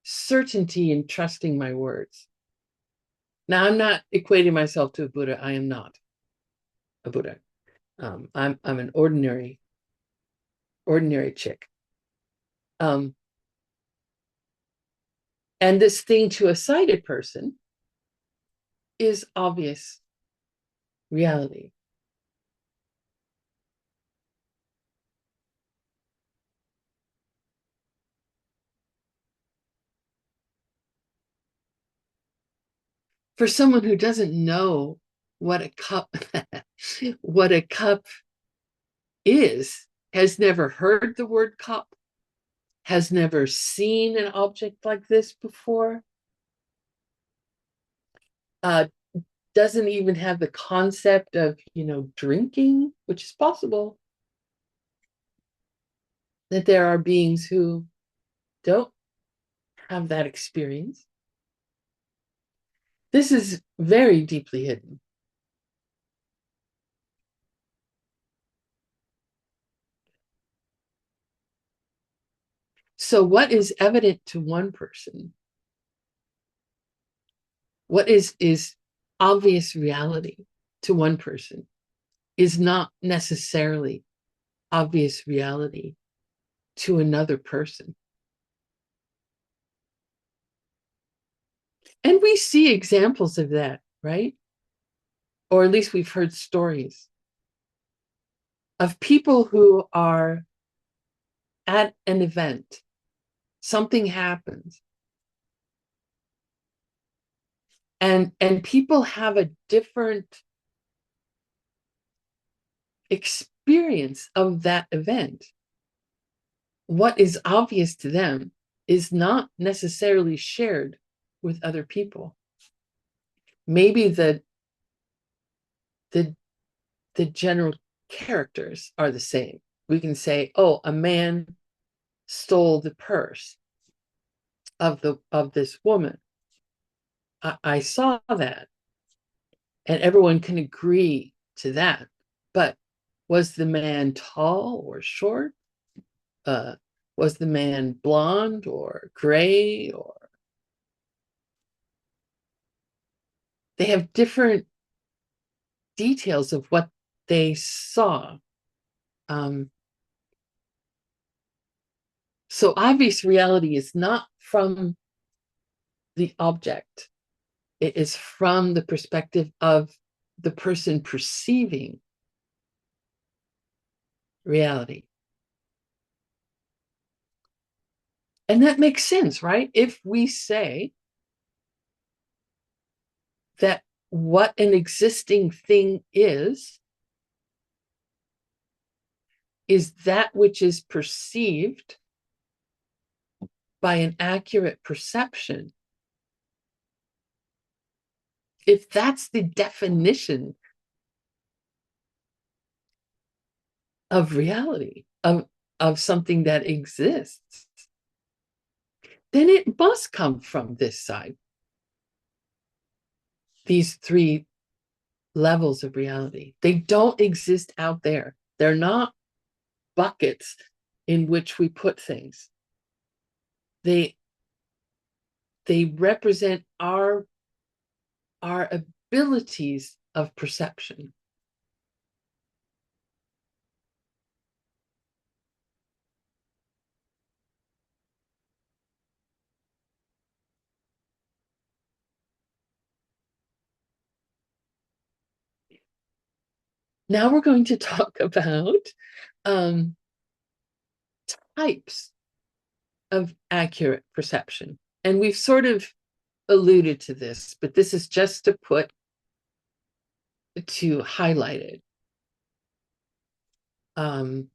certainty in trusting my words. Now, I'm not equating myself to a Buddha. I am not a Buddha. I'm an ordinary chick. And this thing to a sighted person is obvious reality. For someone who doesn't know what a cup what a cup is, has never heard the word cup, has never seen an object like this before, doesn't even have the concept of, drinking, which is possible, that there are beings who don't have that experience. This is very deeply hidden. So what is evident to one person, what is obvious reality to one person, is not necessarily obvious reality to another person. And we see examples of that, right? Or at least we've heard stories of people who are at an event, something happens, and people have a different experience of that event. What is obvious to them is not necessarily shared with other people. Maybe the general characters are the same. We can say, oh, a man stole the purse of this woman. I saw that, and everyone can agree to that. But was the man tall or short? Was the man blonde or gray? Or they have different details of what they saw. So obvious reality is not from the object. It is from the perspective of the person perceiving reality. And that makes sense, right? If we say that what an existing thing is that which is perceived by an accurate perception. If that's the definition of reality, of something that exists, then it must come from this side. These three levels of reality, they don't exist out there. They're not buckets in which we put things. They represent our abilities of perception. Now we're going to talk about types of accurate perception. And we've sort of alluded to this, but this is just to highlight it. There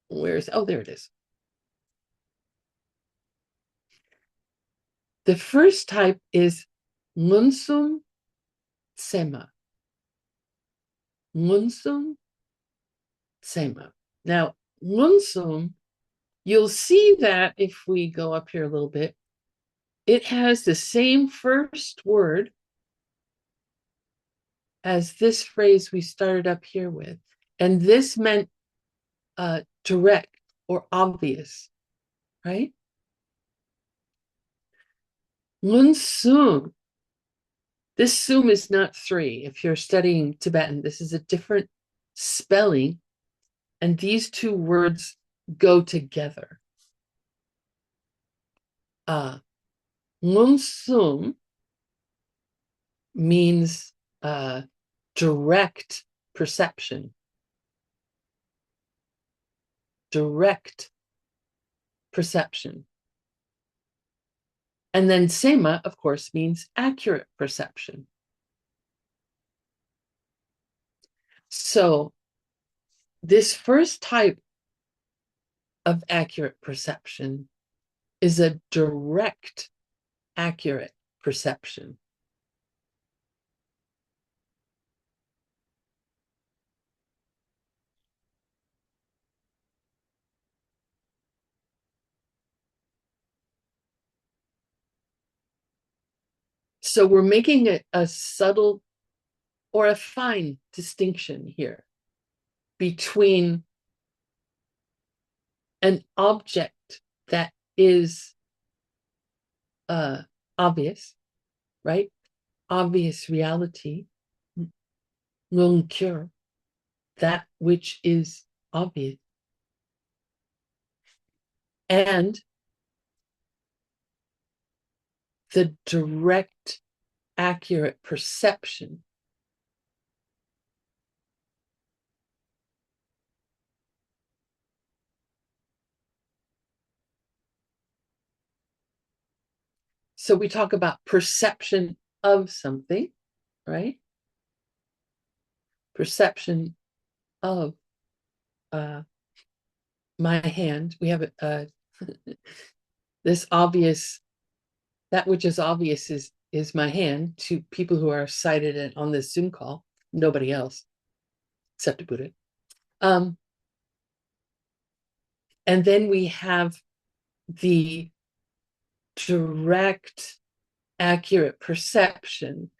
it is. The first type is munsum sema. Munsum sema. Now, munsum, you'll see that if we go up here a little bit, it has the same first word as this phrase we started up here with. And this meant direct or obvious, right? Munsum. This sum is not 3. If you're studying Tibetan, this is a different spelling, and these two words go together. Munsum means direct perception. Direct perception. And then sema, of course, means accurate perception. So this first type of accurate perception is a direct, accurate perception. So we're making a subtle or a fine distinction here between an object that is obvious, right? Obvious reality, non cure, that which is obvious. And the direct, accurate perception so we talk about perception of something, right? Perception of my hand. We have this obvious, that which is obvious is my hand to people who are sighted and on this Zoom call, nobody else except a Buddha. And then we have the direct, accurate perception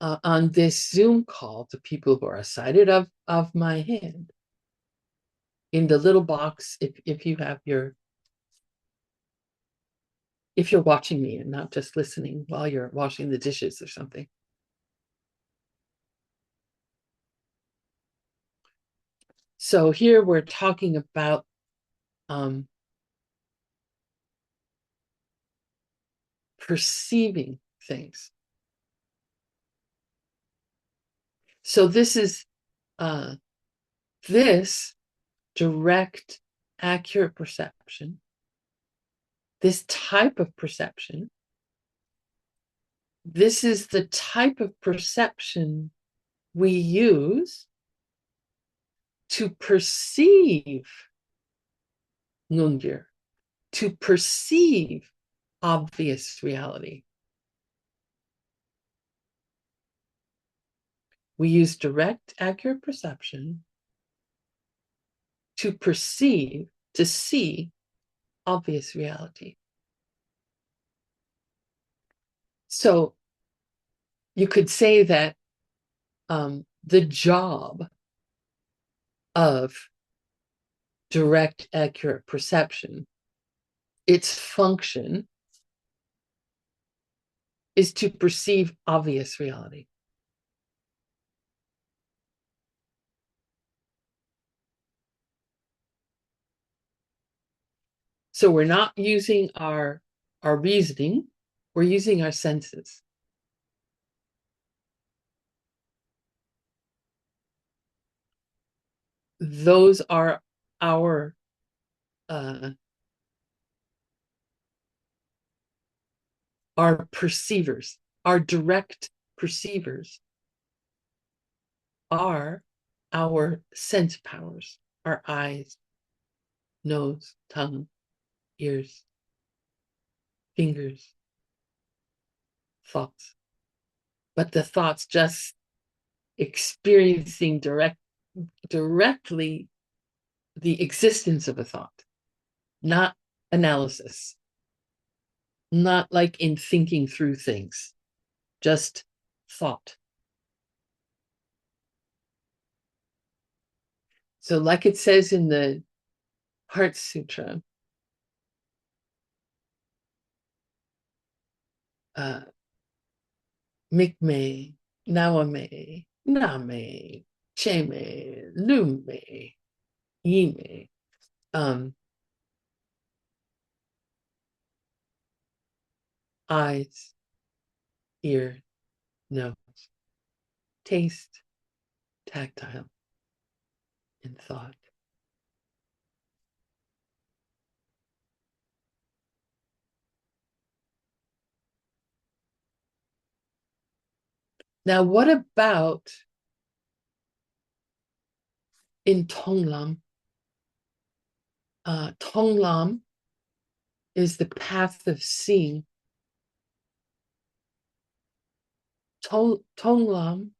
on this Zoom call to people who are sighted of my hand. In the little box, if you have your, if you're watching me and not just listening while you're washing the dishes or something. So here we're talking about perceiving things. So this is this direct, accurate perception, this type of perception. This is the type of perception we use to perceive Nungir, to perceive obvious reality. We use direct, accurate perception to perceive, to see obvious reality. So you could say that the job of direct, accurate perception, its function is to perceive obvious reality. So we're not using our reasoning, we're using our senses. Those are our perceivers. Our direct perceivers are our sense powers, our eyes, nose, tongue, ears, fingers, thoughts. But the thoughts just experiencing directly the existence of a thought, not analysis, not like in thinking through things, just thought. So like it says in the Heart Sutra, Mikme, Nawame, Name, Cheme, Lume, Yime. Eyes, ear, nose, taste, tactile, and thought. Now, what about in Tonglam? Tonglam is the path of seeing. Tonglam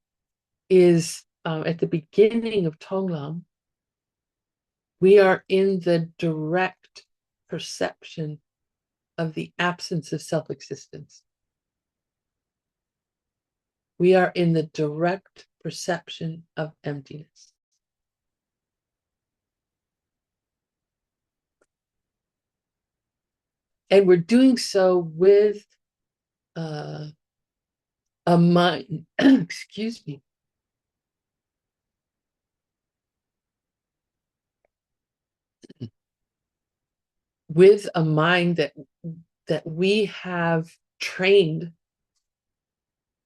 is at the beginning of Tonglam, we are in the direct perception of the absence of self-existence. We are in the direct perception of emptiness. And we're doing so with a mind, excuse me, with a mind that we have trained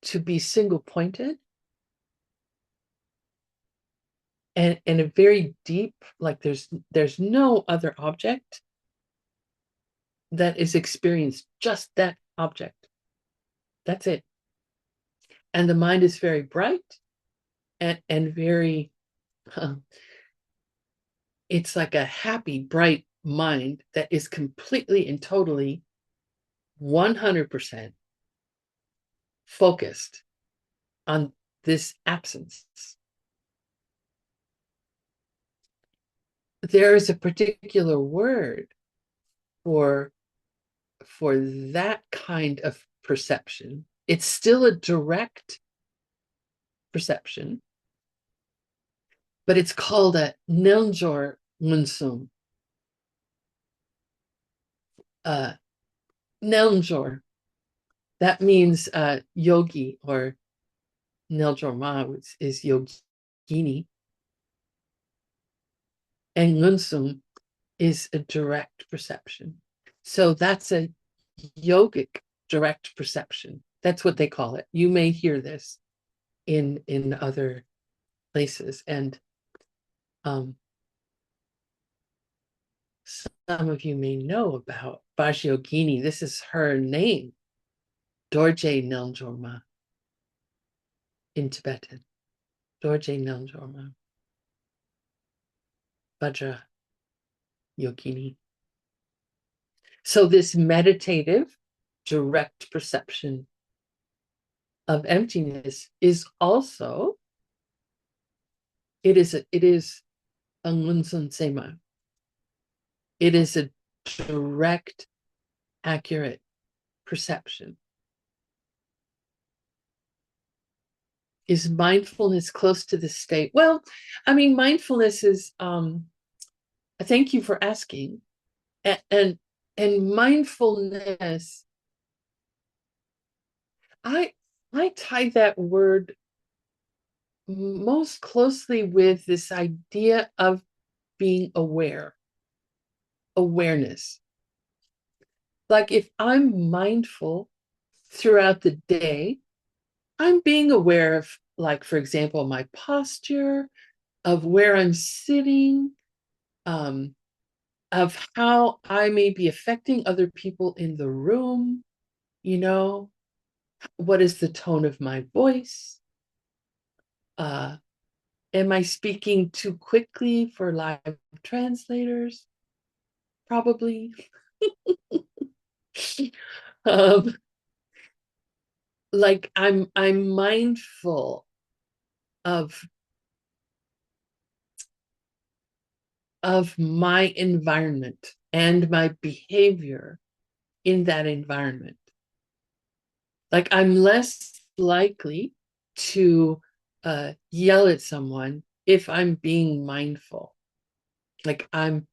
to be single pointed and a very deep, like there's no other object that is experienced, just that object. That's it. And the mind is very bright and very, it's like a happy, bright mind that is completely and totally 100% focused on this absence. There is a particular word for that kind of perception. It's still a direct perception, but it's called a Nelnjor Munsum. Nelnjor. That means yogi, or Neljor Ma is yogini. And Munsum is a direct perception. So that's a yogic direct perception. That's what they call it. You may hear this in other places. And some of you may know about Vajrayogini. This is her name, Dorje Nelnjorma, in Tibetan. Dorje Nelnjorma, Vajra Yogini. So this meditative, direct perception of emptiness is also, it is a Ngunsun Sema. It is a direct, accurate perception. Is mindfulness close to the state? Well, I mean, mindfulness is, thank you for asking. And mindfulness, I tie that word most closely with this idea of being aware, awareness. Like if I'm mindful throughout the day, I'm being aware of, like, for example, my posture, of where I'm sitting, of how I may be affecting other people in the room, you know, what is the tone of my voice? Am I speaking too quickly for live translators? Probably. Like I'm mindful of my environment and my behavior in that environment. Like I'm less likely to yell at someone if I'm being mindful. Like I'm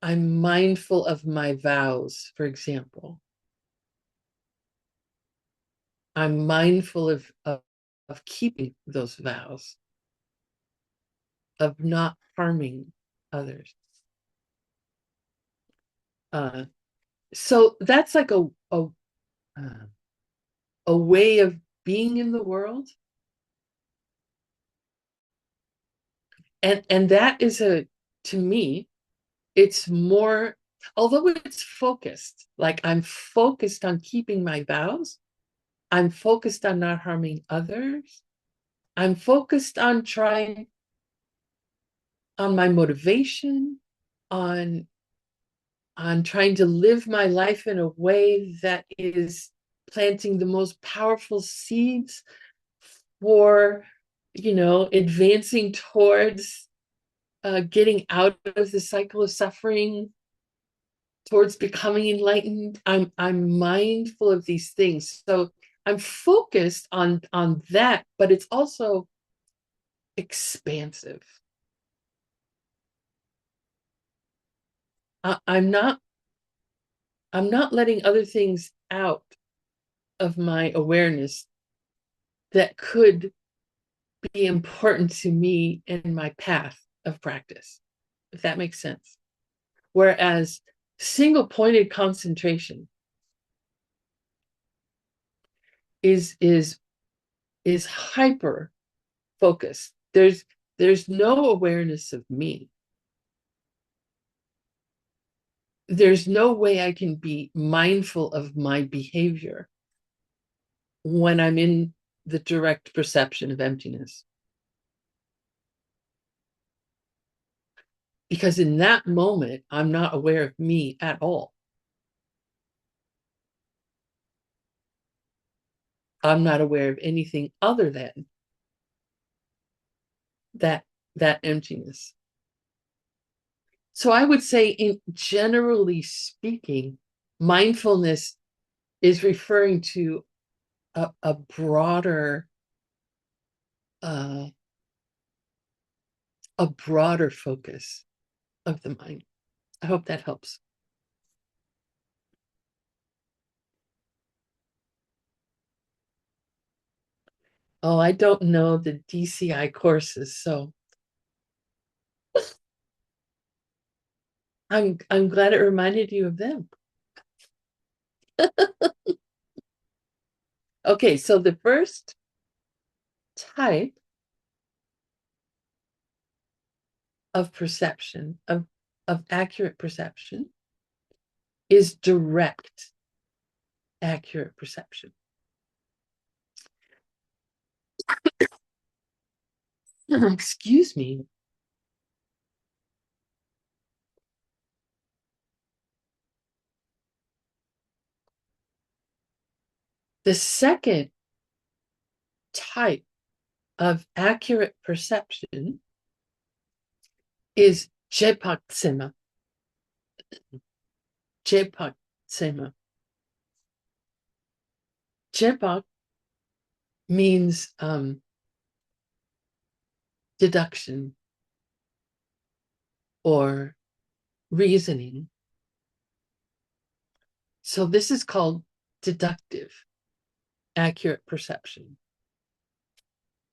mindful of my vows, for example. I'm mindful of keeping those vows, of not harming others. So that's like a way of being in the world. And that is to me, it's more, although it's focused, like I'm focused on keeping my vows, I'm focused on not harming others, I'm focused on trying, on my motivation, on trying to live my life in a way that is planting the most powerful seeds for, advancing towards getting out of the cycle of suffering, towards becoming enlightened. I'm mindful of these things. So I'm focused on that, but it's also expansive. I'm not letting other things out of my awareness that could be important to me in my path of practice, if that makes sense. Whereas Single pointed concentration is hyper focus. There's no awareness of me. There's no way I can be mindful of my behavior when I'm in the direct perception of emptiness. Because in that moment, I'm not aware of me at all. I'm not aware of anything other than that emptiness. So I would say, in generally speaking, mindfulness is referring to a broader uh, a broader focus of the mind. I hope that helps. Oh, I don't know the DCI courses, so I'm glad it reminded you of them. Okay, so the first type of perception, of accurate perception, is direct accurate perception. Excuse me. The second type of accurate perception is jepaksema. Jepaksema. Jepak means deduction or reasoning. So this is called deductive accurate perception.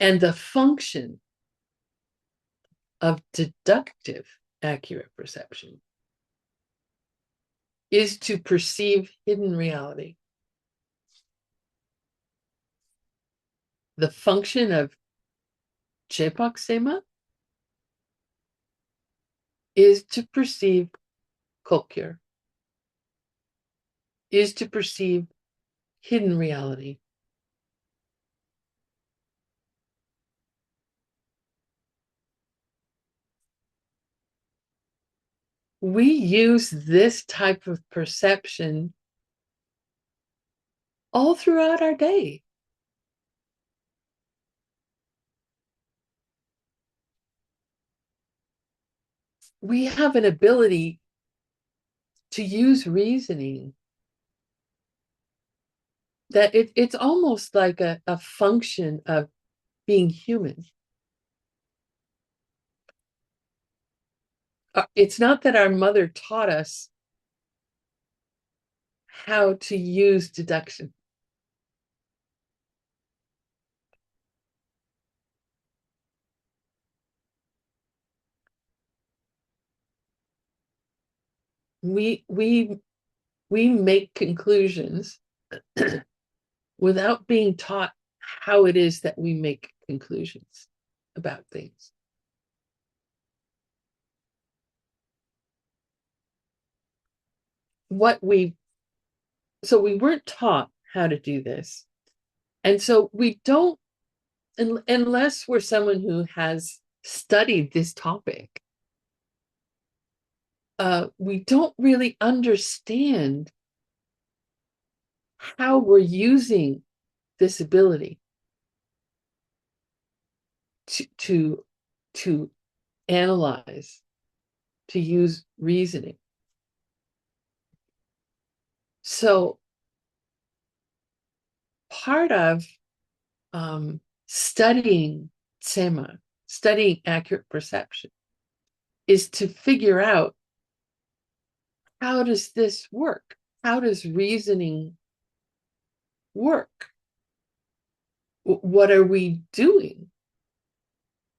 And the function of deductive accurate perception is to perceive hidden reality. The function of jepaksema is to perceive kokir, is to perceive hidden reality. We use this type of perception all throughout our day. We have an ability to use reasoning that it's almost like a function of being human. It's not that our mother taught us how to use deduction. We make conclusions without being taught how it is that we make conclusions about things. So we weren't taught how to do this. And so we don't, unless we're someone who has studied this topic, we don't really understand how we're using this ability to analyze, to use reasoning. So part of studying tsema, studying accurate perception, is to figure out, how does this work? How does reasoning work? What are we doing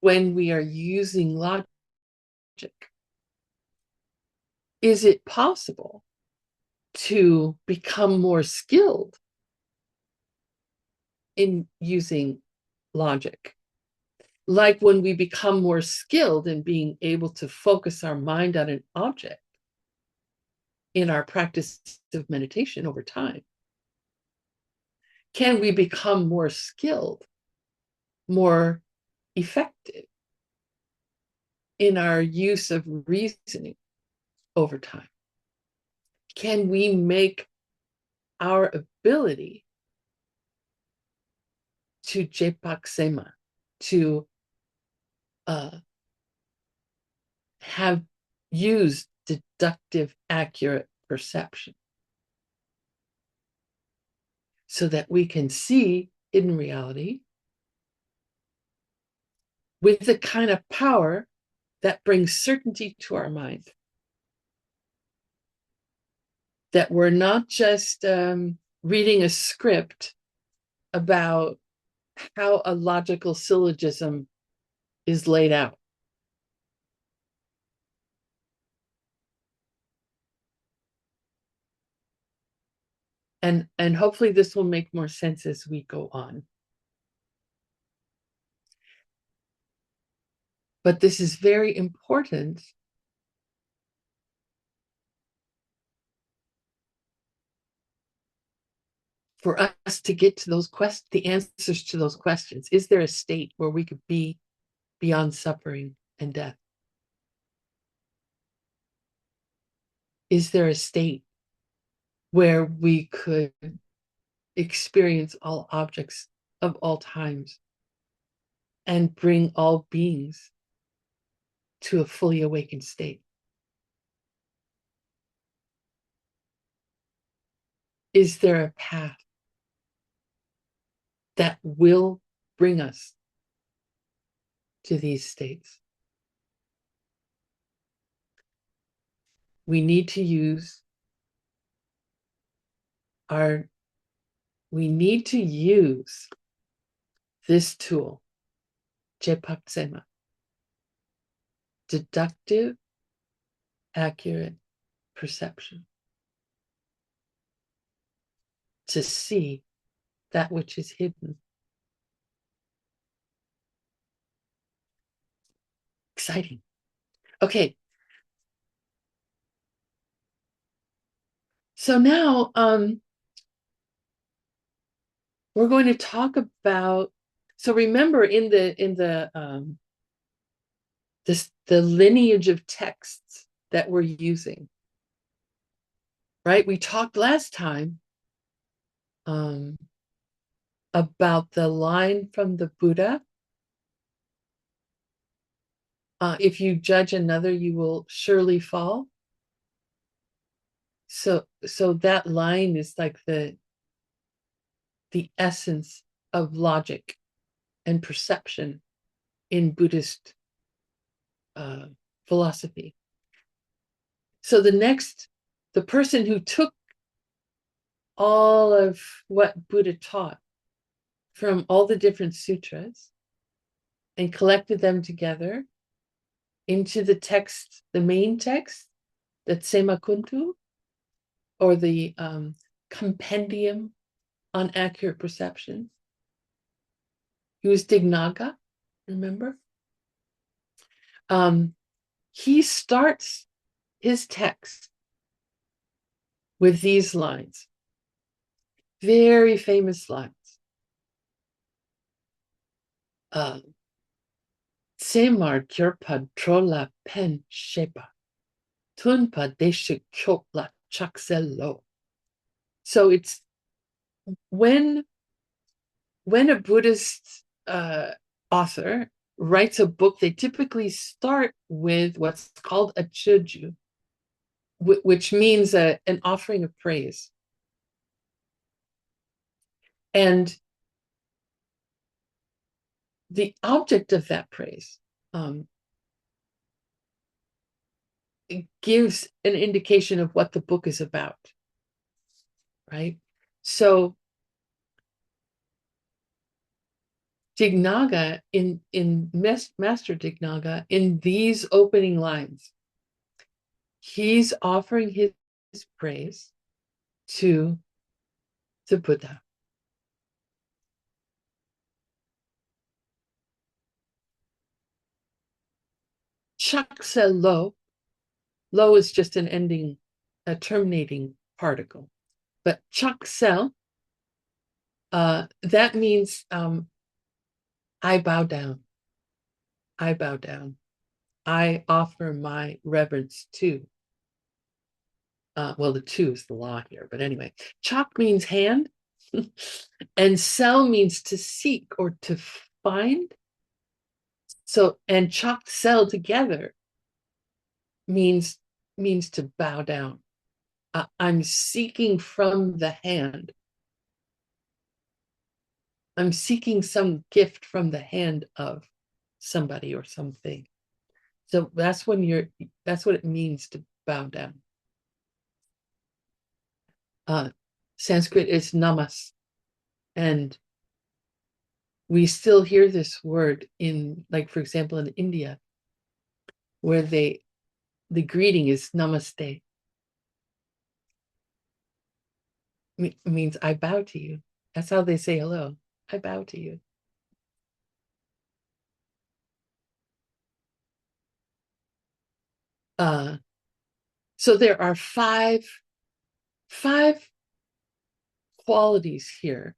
when we are using logic? is it possible to become more skilled in using logic? Like when we become more skilled in being able to focus our mind on an object in our practice of meditation over time, can we become more skilled, more effective in our use of reasoning over time? Can we make our ability to jepaksema, to have used deductive, accurate perception, so that we can see hidden reality with the kind of power that brings certainty to our mind? That we're not just reading a script about how a logical syllogism is laid out. And hopefully this will make more sense as we go on. But this is very important for us to get to those questions, the answers to those questions. Is there a state where we could be beyond suffering and death? Is there a state where we could experience all objects of all times and bring all beings to a fully awakened state? Is there a path that will bring us to these states? We need to use this tool, jepaksema, deductive, accurate perception, to see that which is hidden. Exciting. Okay. So now we're going to talk about, so remember in the lineage of texts that we're using, right? We talked last time about the line from the Buddha. If you judge another, you will surely fall. So that line is like the essence of logic and perception in Buddhist philosophy. So the person who took all of what Buddha taught from all the different sutras and collected them together into the text, the main text, the Sema Kuntu, or the compendium on accurate perception. He was Dignaga, remember? He starts his text with these lines, very famous lines. Semar Gyurpa Trola Pen Shepa, Tunpa Deshe Kyopla Chakselo. So it's when a Buddhist author writes a book, they typically start with what's called a choju, which means an offering of praise. And the object of that praise it gives an indication of what the book is about, right? So Dignaga, in Master Dignaga, in these opening lines, He's offering his praise to the Buddha. Chakse lo. Lo is just an ending, a terminating particle. But chaksel, that means I bow down. I bow down. I offer my reverence to. Well, the two is the law here, but anyway, chak means hand, and sel means to seek or to find. So, and chak sel together means to bow down. I'm seeking from the hand. I'm seeking some gift from the hand of somebody or something. So that's what it means to bow down. Sanskrit is namas, and we still hear this word in, like, for example, in India, where the greeting is namaste. It means I bow to you. That's how they say hello. I bow to you. So there are five qualities here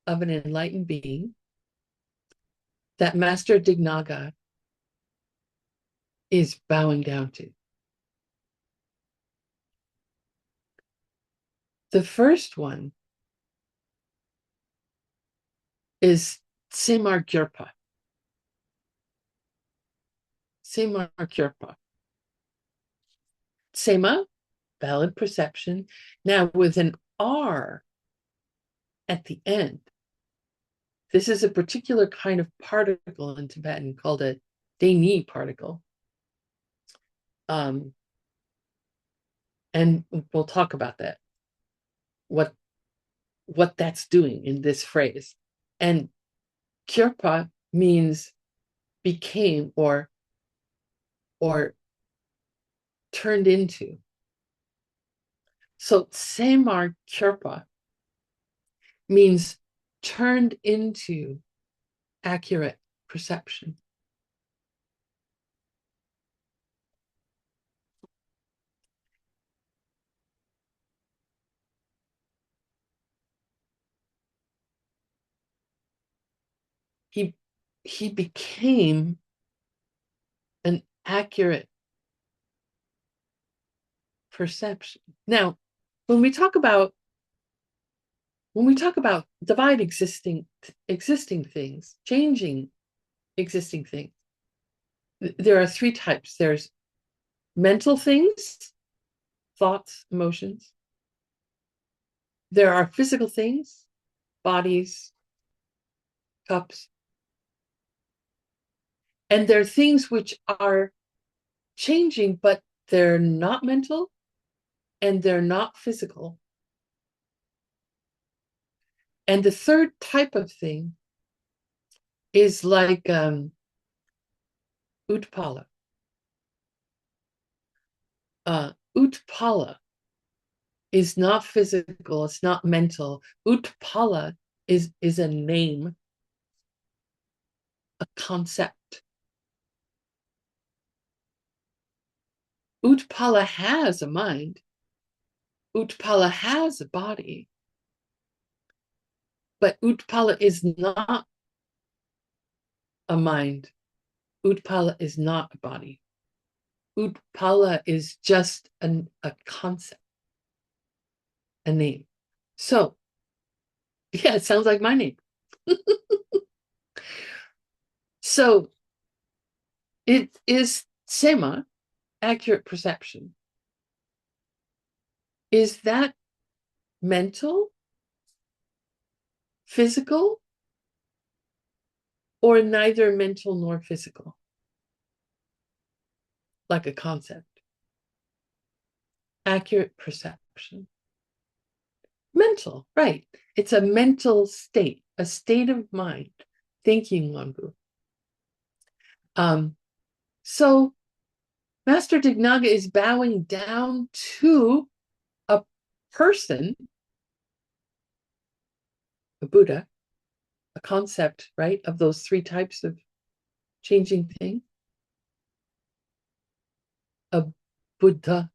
of an enlightened being that Master Dignaga is bowing down to. The first one is Semar Gyurpa. Semar Gyurpa. Sema, valid perception. Now with an R at the end. This is a particular kind of particle in Tibetan called a Deni particle. And we'll talk about that. What that's doing in this phrase. And Kyurpa means became or turned into. So Semar Kyurpa means turned into accurate perception. He became an accurate perception. Now, when we talk about divine existing things, changing existing things, there are three types. There's mental things, thoughts, emotions. There are physical things, bodies, cups. And there are things which are changing, but they're not mental and they're not physical. And the third type of thing is like Utpala. Utpala is not physical, it's not mental. Utpala is a name, a concept. Utpala has a mind. Utpala has a body. But Utpala is not a mind. Utpala is not a body. Utpala is just a concept, a name. So, yeah, it sounds like my name. So, it is Sema, accurate perception. Is that mental, physical, or neither mental nor physical? Like a concept. Accurate perception. Mental, right. It's a mental state, a state of mind. Thank you, Wanbu. So Master Dignaga is bowing down to a person, a Buddha, a concept, right, of those three types of changing things. A Buddha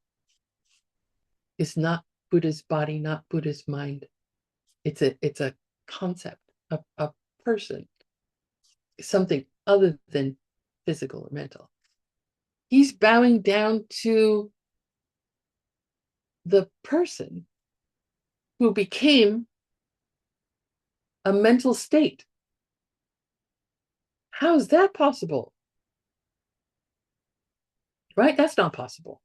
is not Buddha's body, not Buddha's mind. It's a concept, a person, something other than physical or mental. He's bowing down to the person who became a mental state. How is that possible? Right? That's not possible.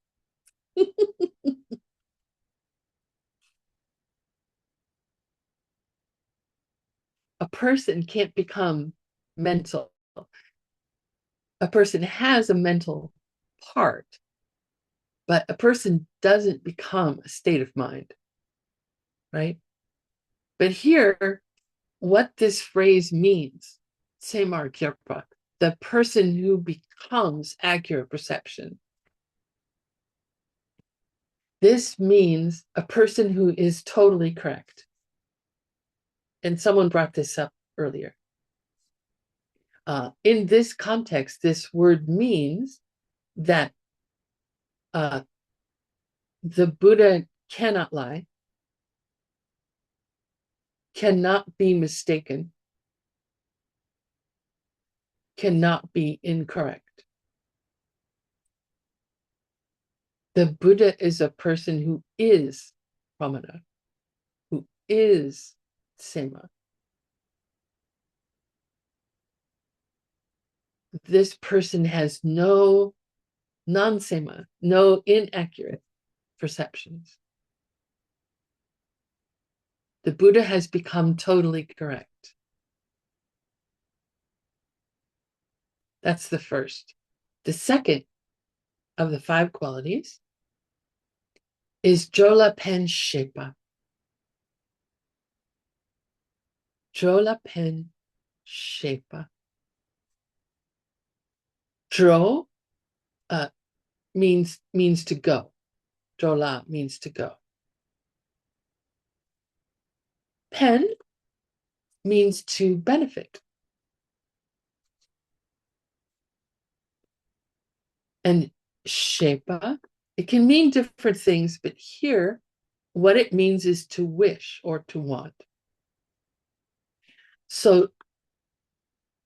A person can't become mental. A person has a mental part, but a person doesn't become a state of mind, right? But here, what this phrase means, Semar Kirpa, the person who becomes accurate perception. This means a person who is totally correct. And someone brought this up earlier. In this context, this word means that the Buddha cannot lie, cannot be mistaken, cannot be incorrect. The Buddha is a person who is pramana, who is sema. This person has no non-sema, no inaccurate perceptions. The Buddha has become totally correct. That's the first. The second of the 5 qualities is Jola Pen Shepa. Jola Pen Shepa. Dro means to go. Jola means to go. Pen means to benefit. And Shepa, it can mean different things, but here, what it means is to wish or to want. So,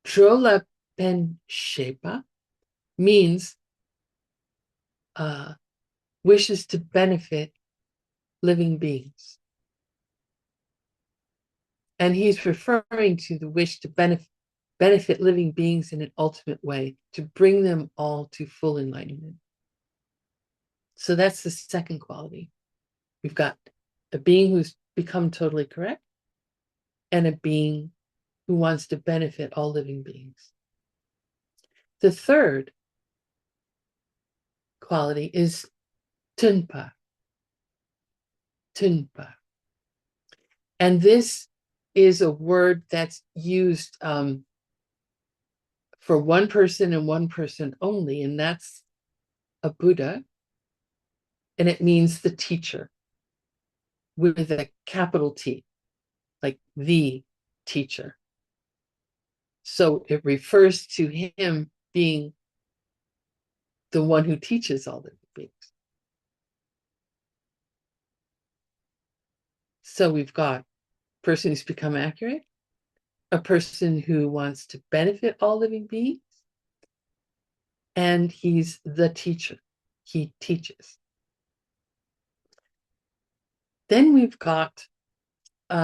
Jola Pen Shepa means wishes to benefit living beings. And he's referring to the wish to benefit living beings in an ultimate way, to bring them all to full enlightenment. So that's the second quality. We've got a being who's become totally correct and a being who wants to benefit all living beings. The third quality is tunpa. Tunpa. And this is a word that's used for one person and one person only, and that's a Buddha. And it means the teacher with a capital T, like the teacher. So it refers to him being the one who teaches all the beings. So we've got a person who's become accurate, a person who wants to benefit all living beings, and he's the teacher. He teaches. Then we've got, did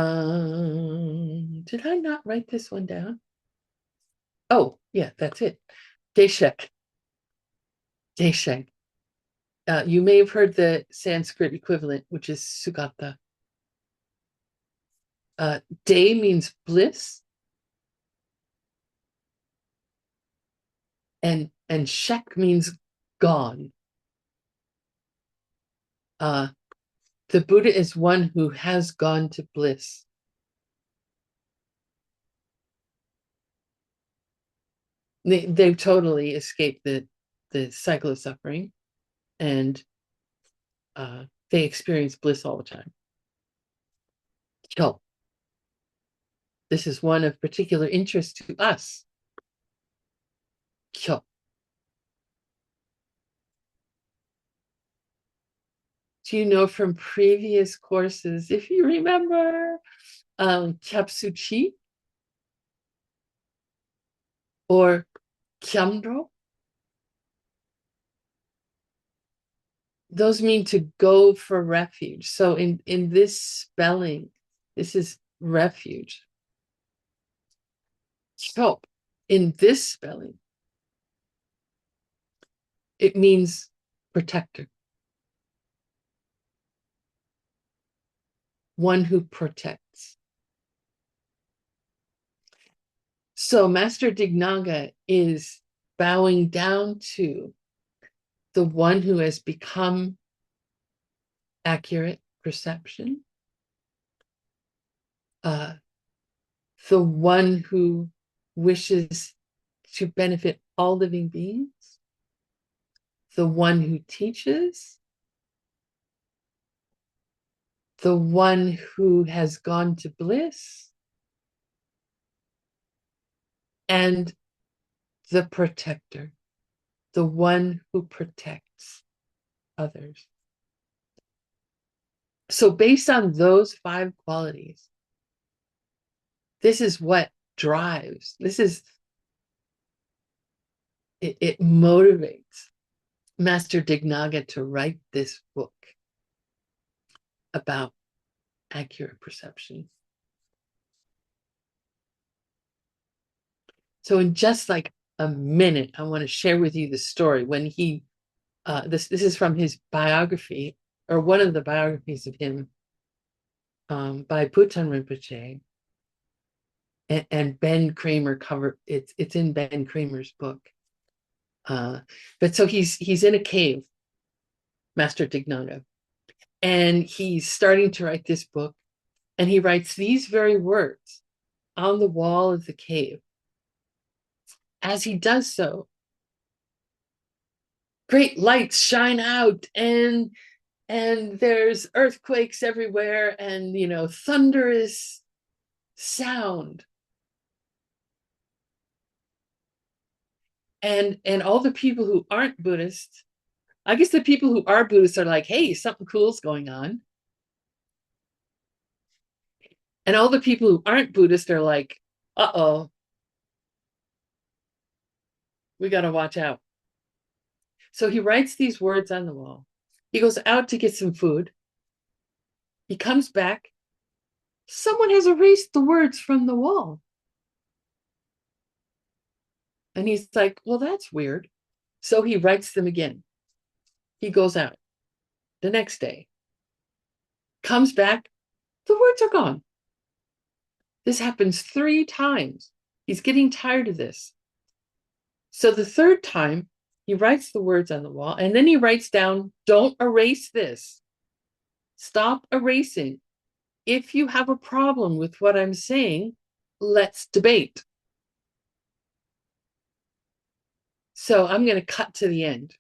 I not write this one down? Oh, yeah, that's it. Deshek. Deshek. You may have heard the Sanskrit equivalent, which is Sugata. De means bliss, and shek means gone. The Buddha is one who has gone to bliss. They've totally escaped the cycle of suffering. and they experience bliss all the time. So this is one of particular interest to us. So do you know from previous courses, if you remember, Chapsuchi or Kyamdro? Those mean to go for refuge. So in this spelling, this is refuge. So in this spelling, it means protector. One who protects. So Master Dignaga is bowing down to the one who has become accurate perception, the one who wishes to benefit all living beings, the one who teaches, the one who has gone to bliss, and the protector, the one who protects others. So based on those 5 qualities, this is what drives, it motivates Master Dignaga to write this book about accurate perception. So in just like a minute, I want to share with you the story when he, this is from his biography, or one of the biographies of him, by Bhutan Rinpoche, and Ben Kramer covered it's in Ben Kramer's book. But so he's in a cave, Master Dignaga, and he's starting to write this book, and he writes these very words on the wall of the cave. As he does so, great lights shine out, and there's earthquakes everywhere, and thunderous sound, and all the people who aren't Buddhist, I guess the people who are Buddhists are like, hey, something cool's going on, and all the people who aren't Buddhist are like, uh-oh, we got to watch out. So he writes these words on the wall. He goes out to get some food. He comes back. Someone has erased the words from the wall. And he's like, well, that's weird. So he writes them again. He goes out the next day, comes back, the words are gone. This happens 3 times. He's getting tired of this. So the 3rd time, he writes the words on the wall, and then he writes down, don't erase this. Stop erasing. If you have a problem with what I'm saying, let's debate. So I'm going to cut to the end,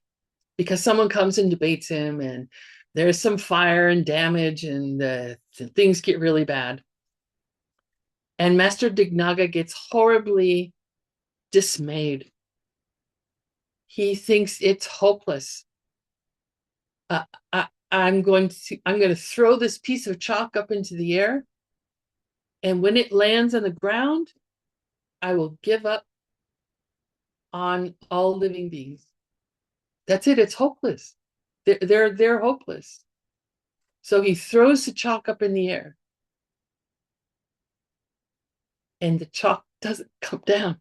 because someone comes and debates him, and there's some fire and damage, and things get really bad. And Master Dignaga gets horribly dismayed. He thinks it's hopeless. I'm going to throw this piece of chalk up into the air, and when it lands on the ground, I will give up on all living beings. That's it. It's hopeless. They're hopeless. So he throws the chalk up in the air, and the chalk doesn't come down.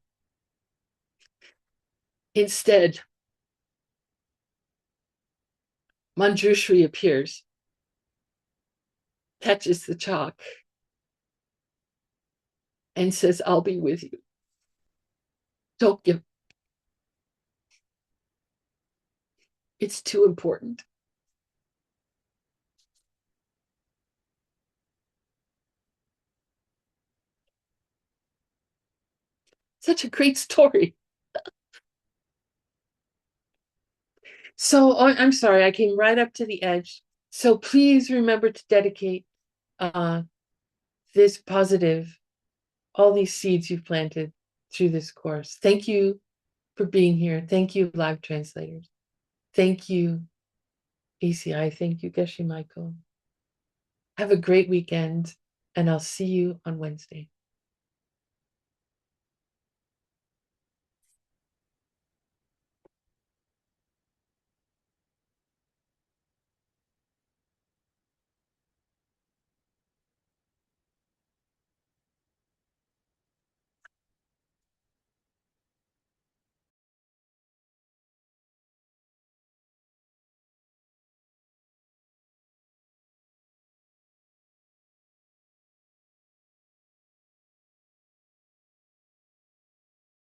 Instead, Manjushri appears, catches the chalk, and says, I'll be with you. Don't give. It's too important. Such a great story. So I'm sorry, I came right up to the edge. So please remember to dedicate uh, this positive, all these seeds you've planted through this course. Thank you for being here. Thank you, live translators. Thank you, ACI. Thank you, Geshe Michael. Have a great weekend, and I'll see you on Wednesday.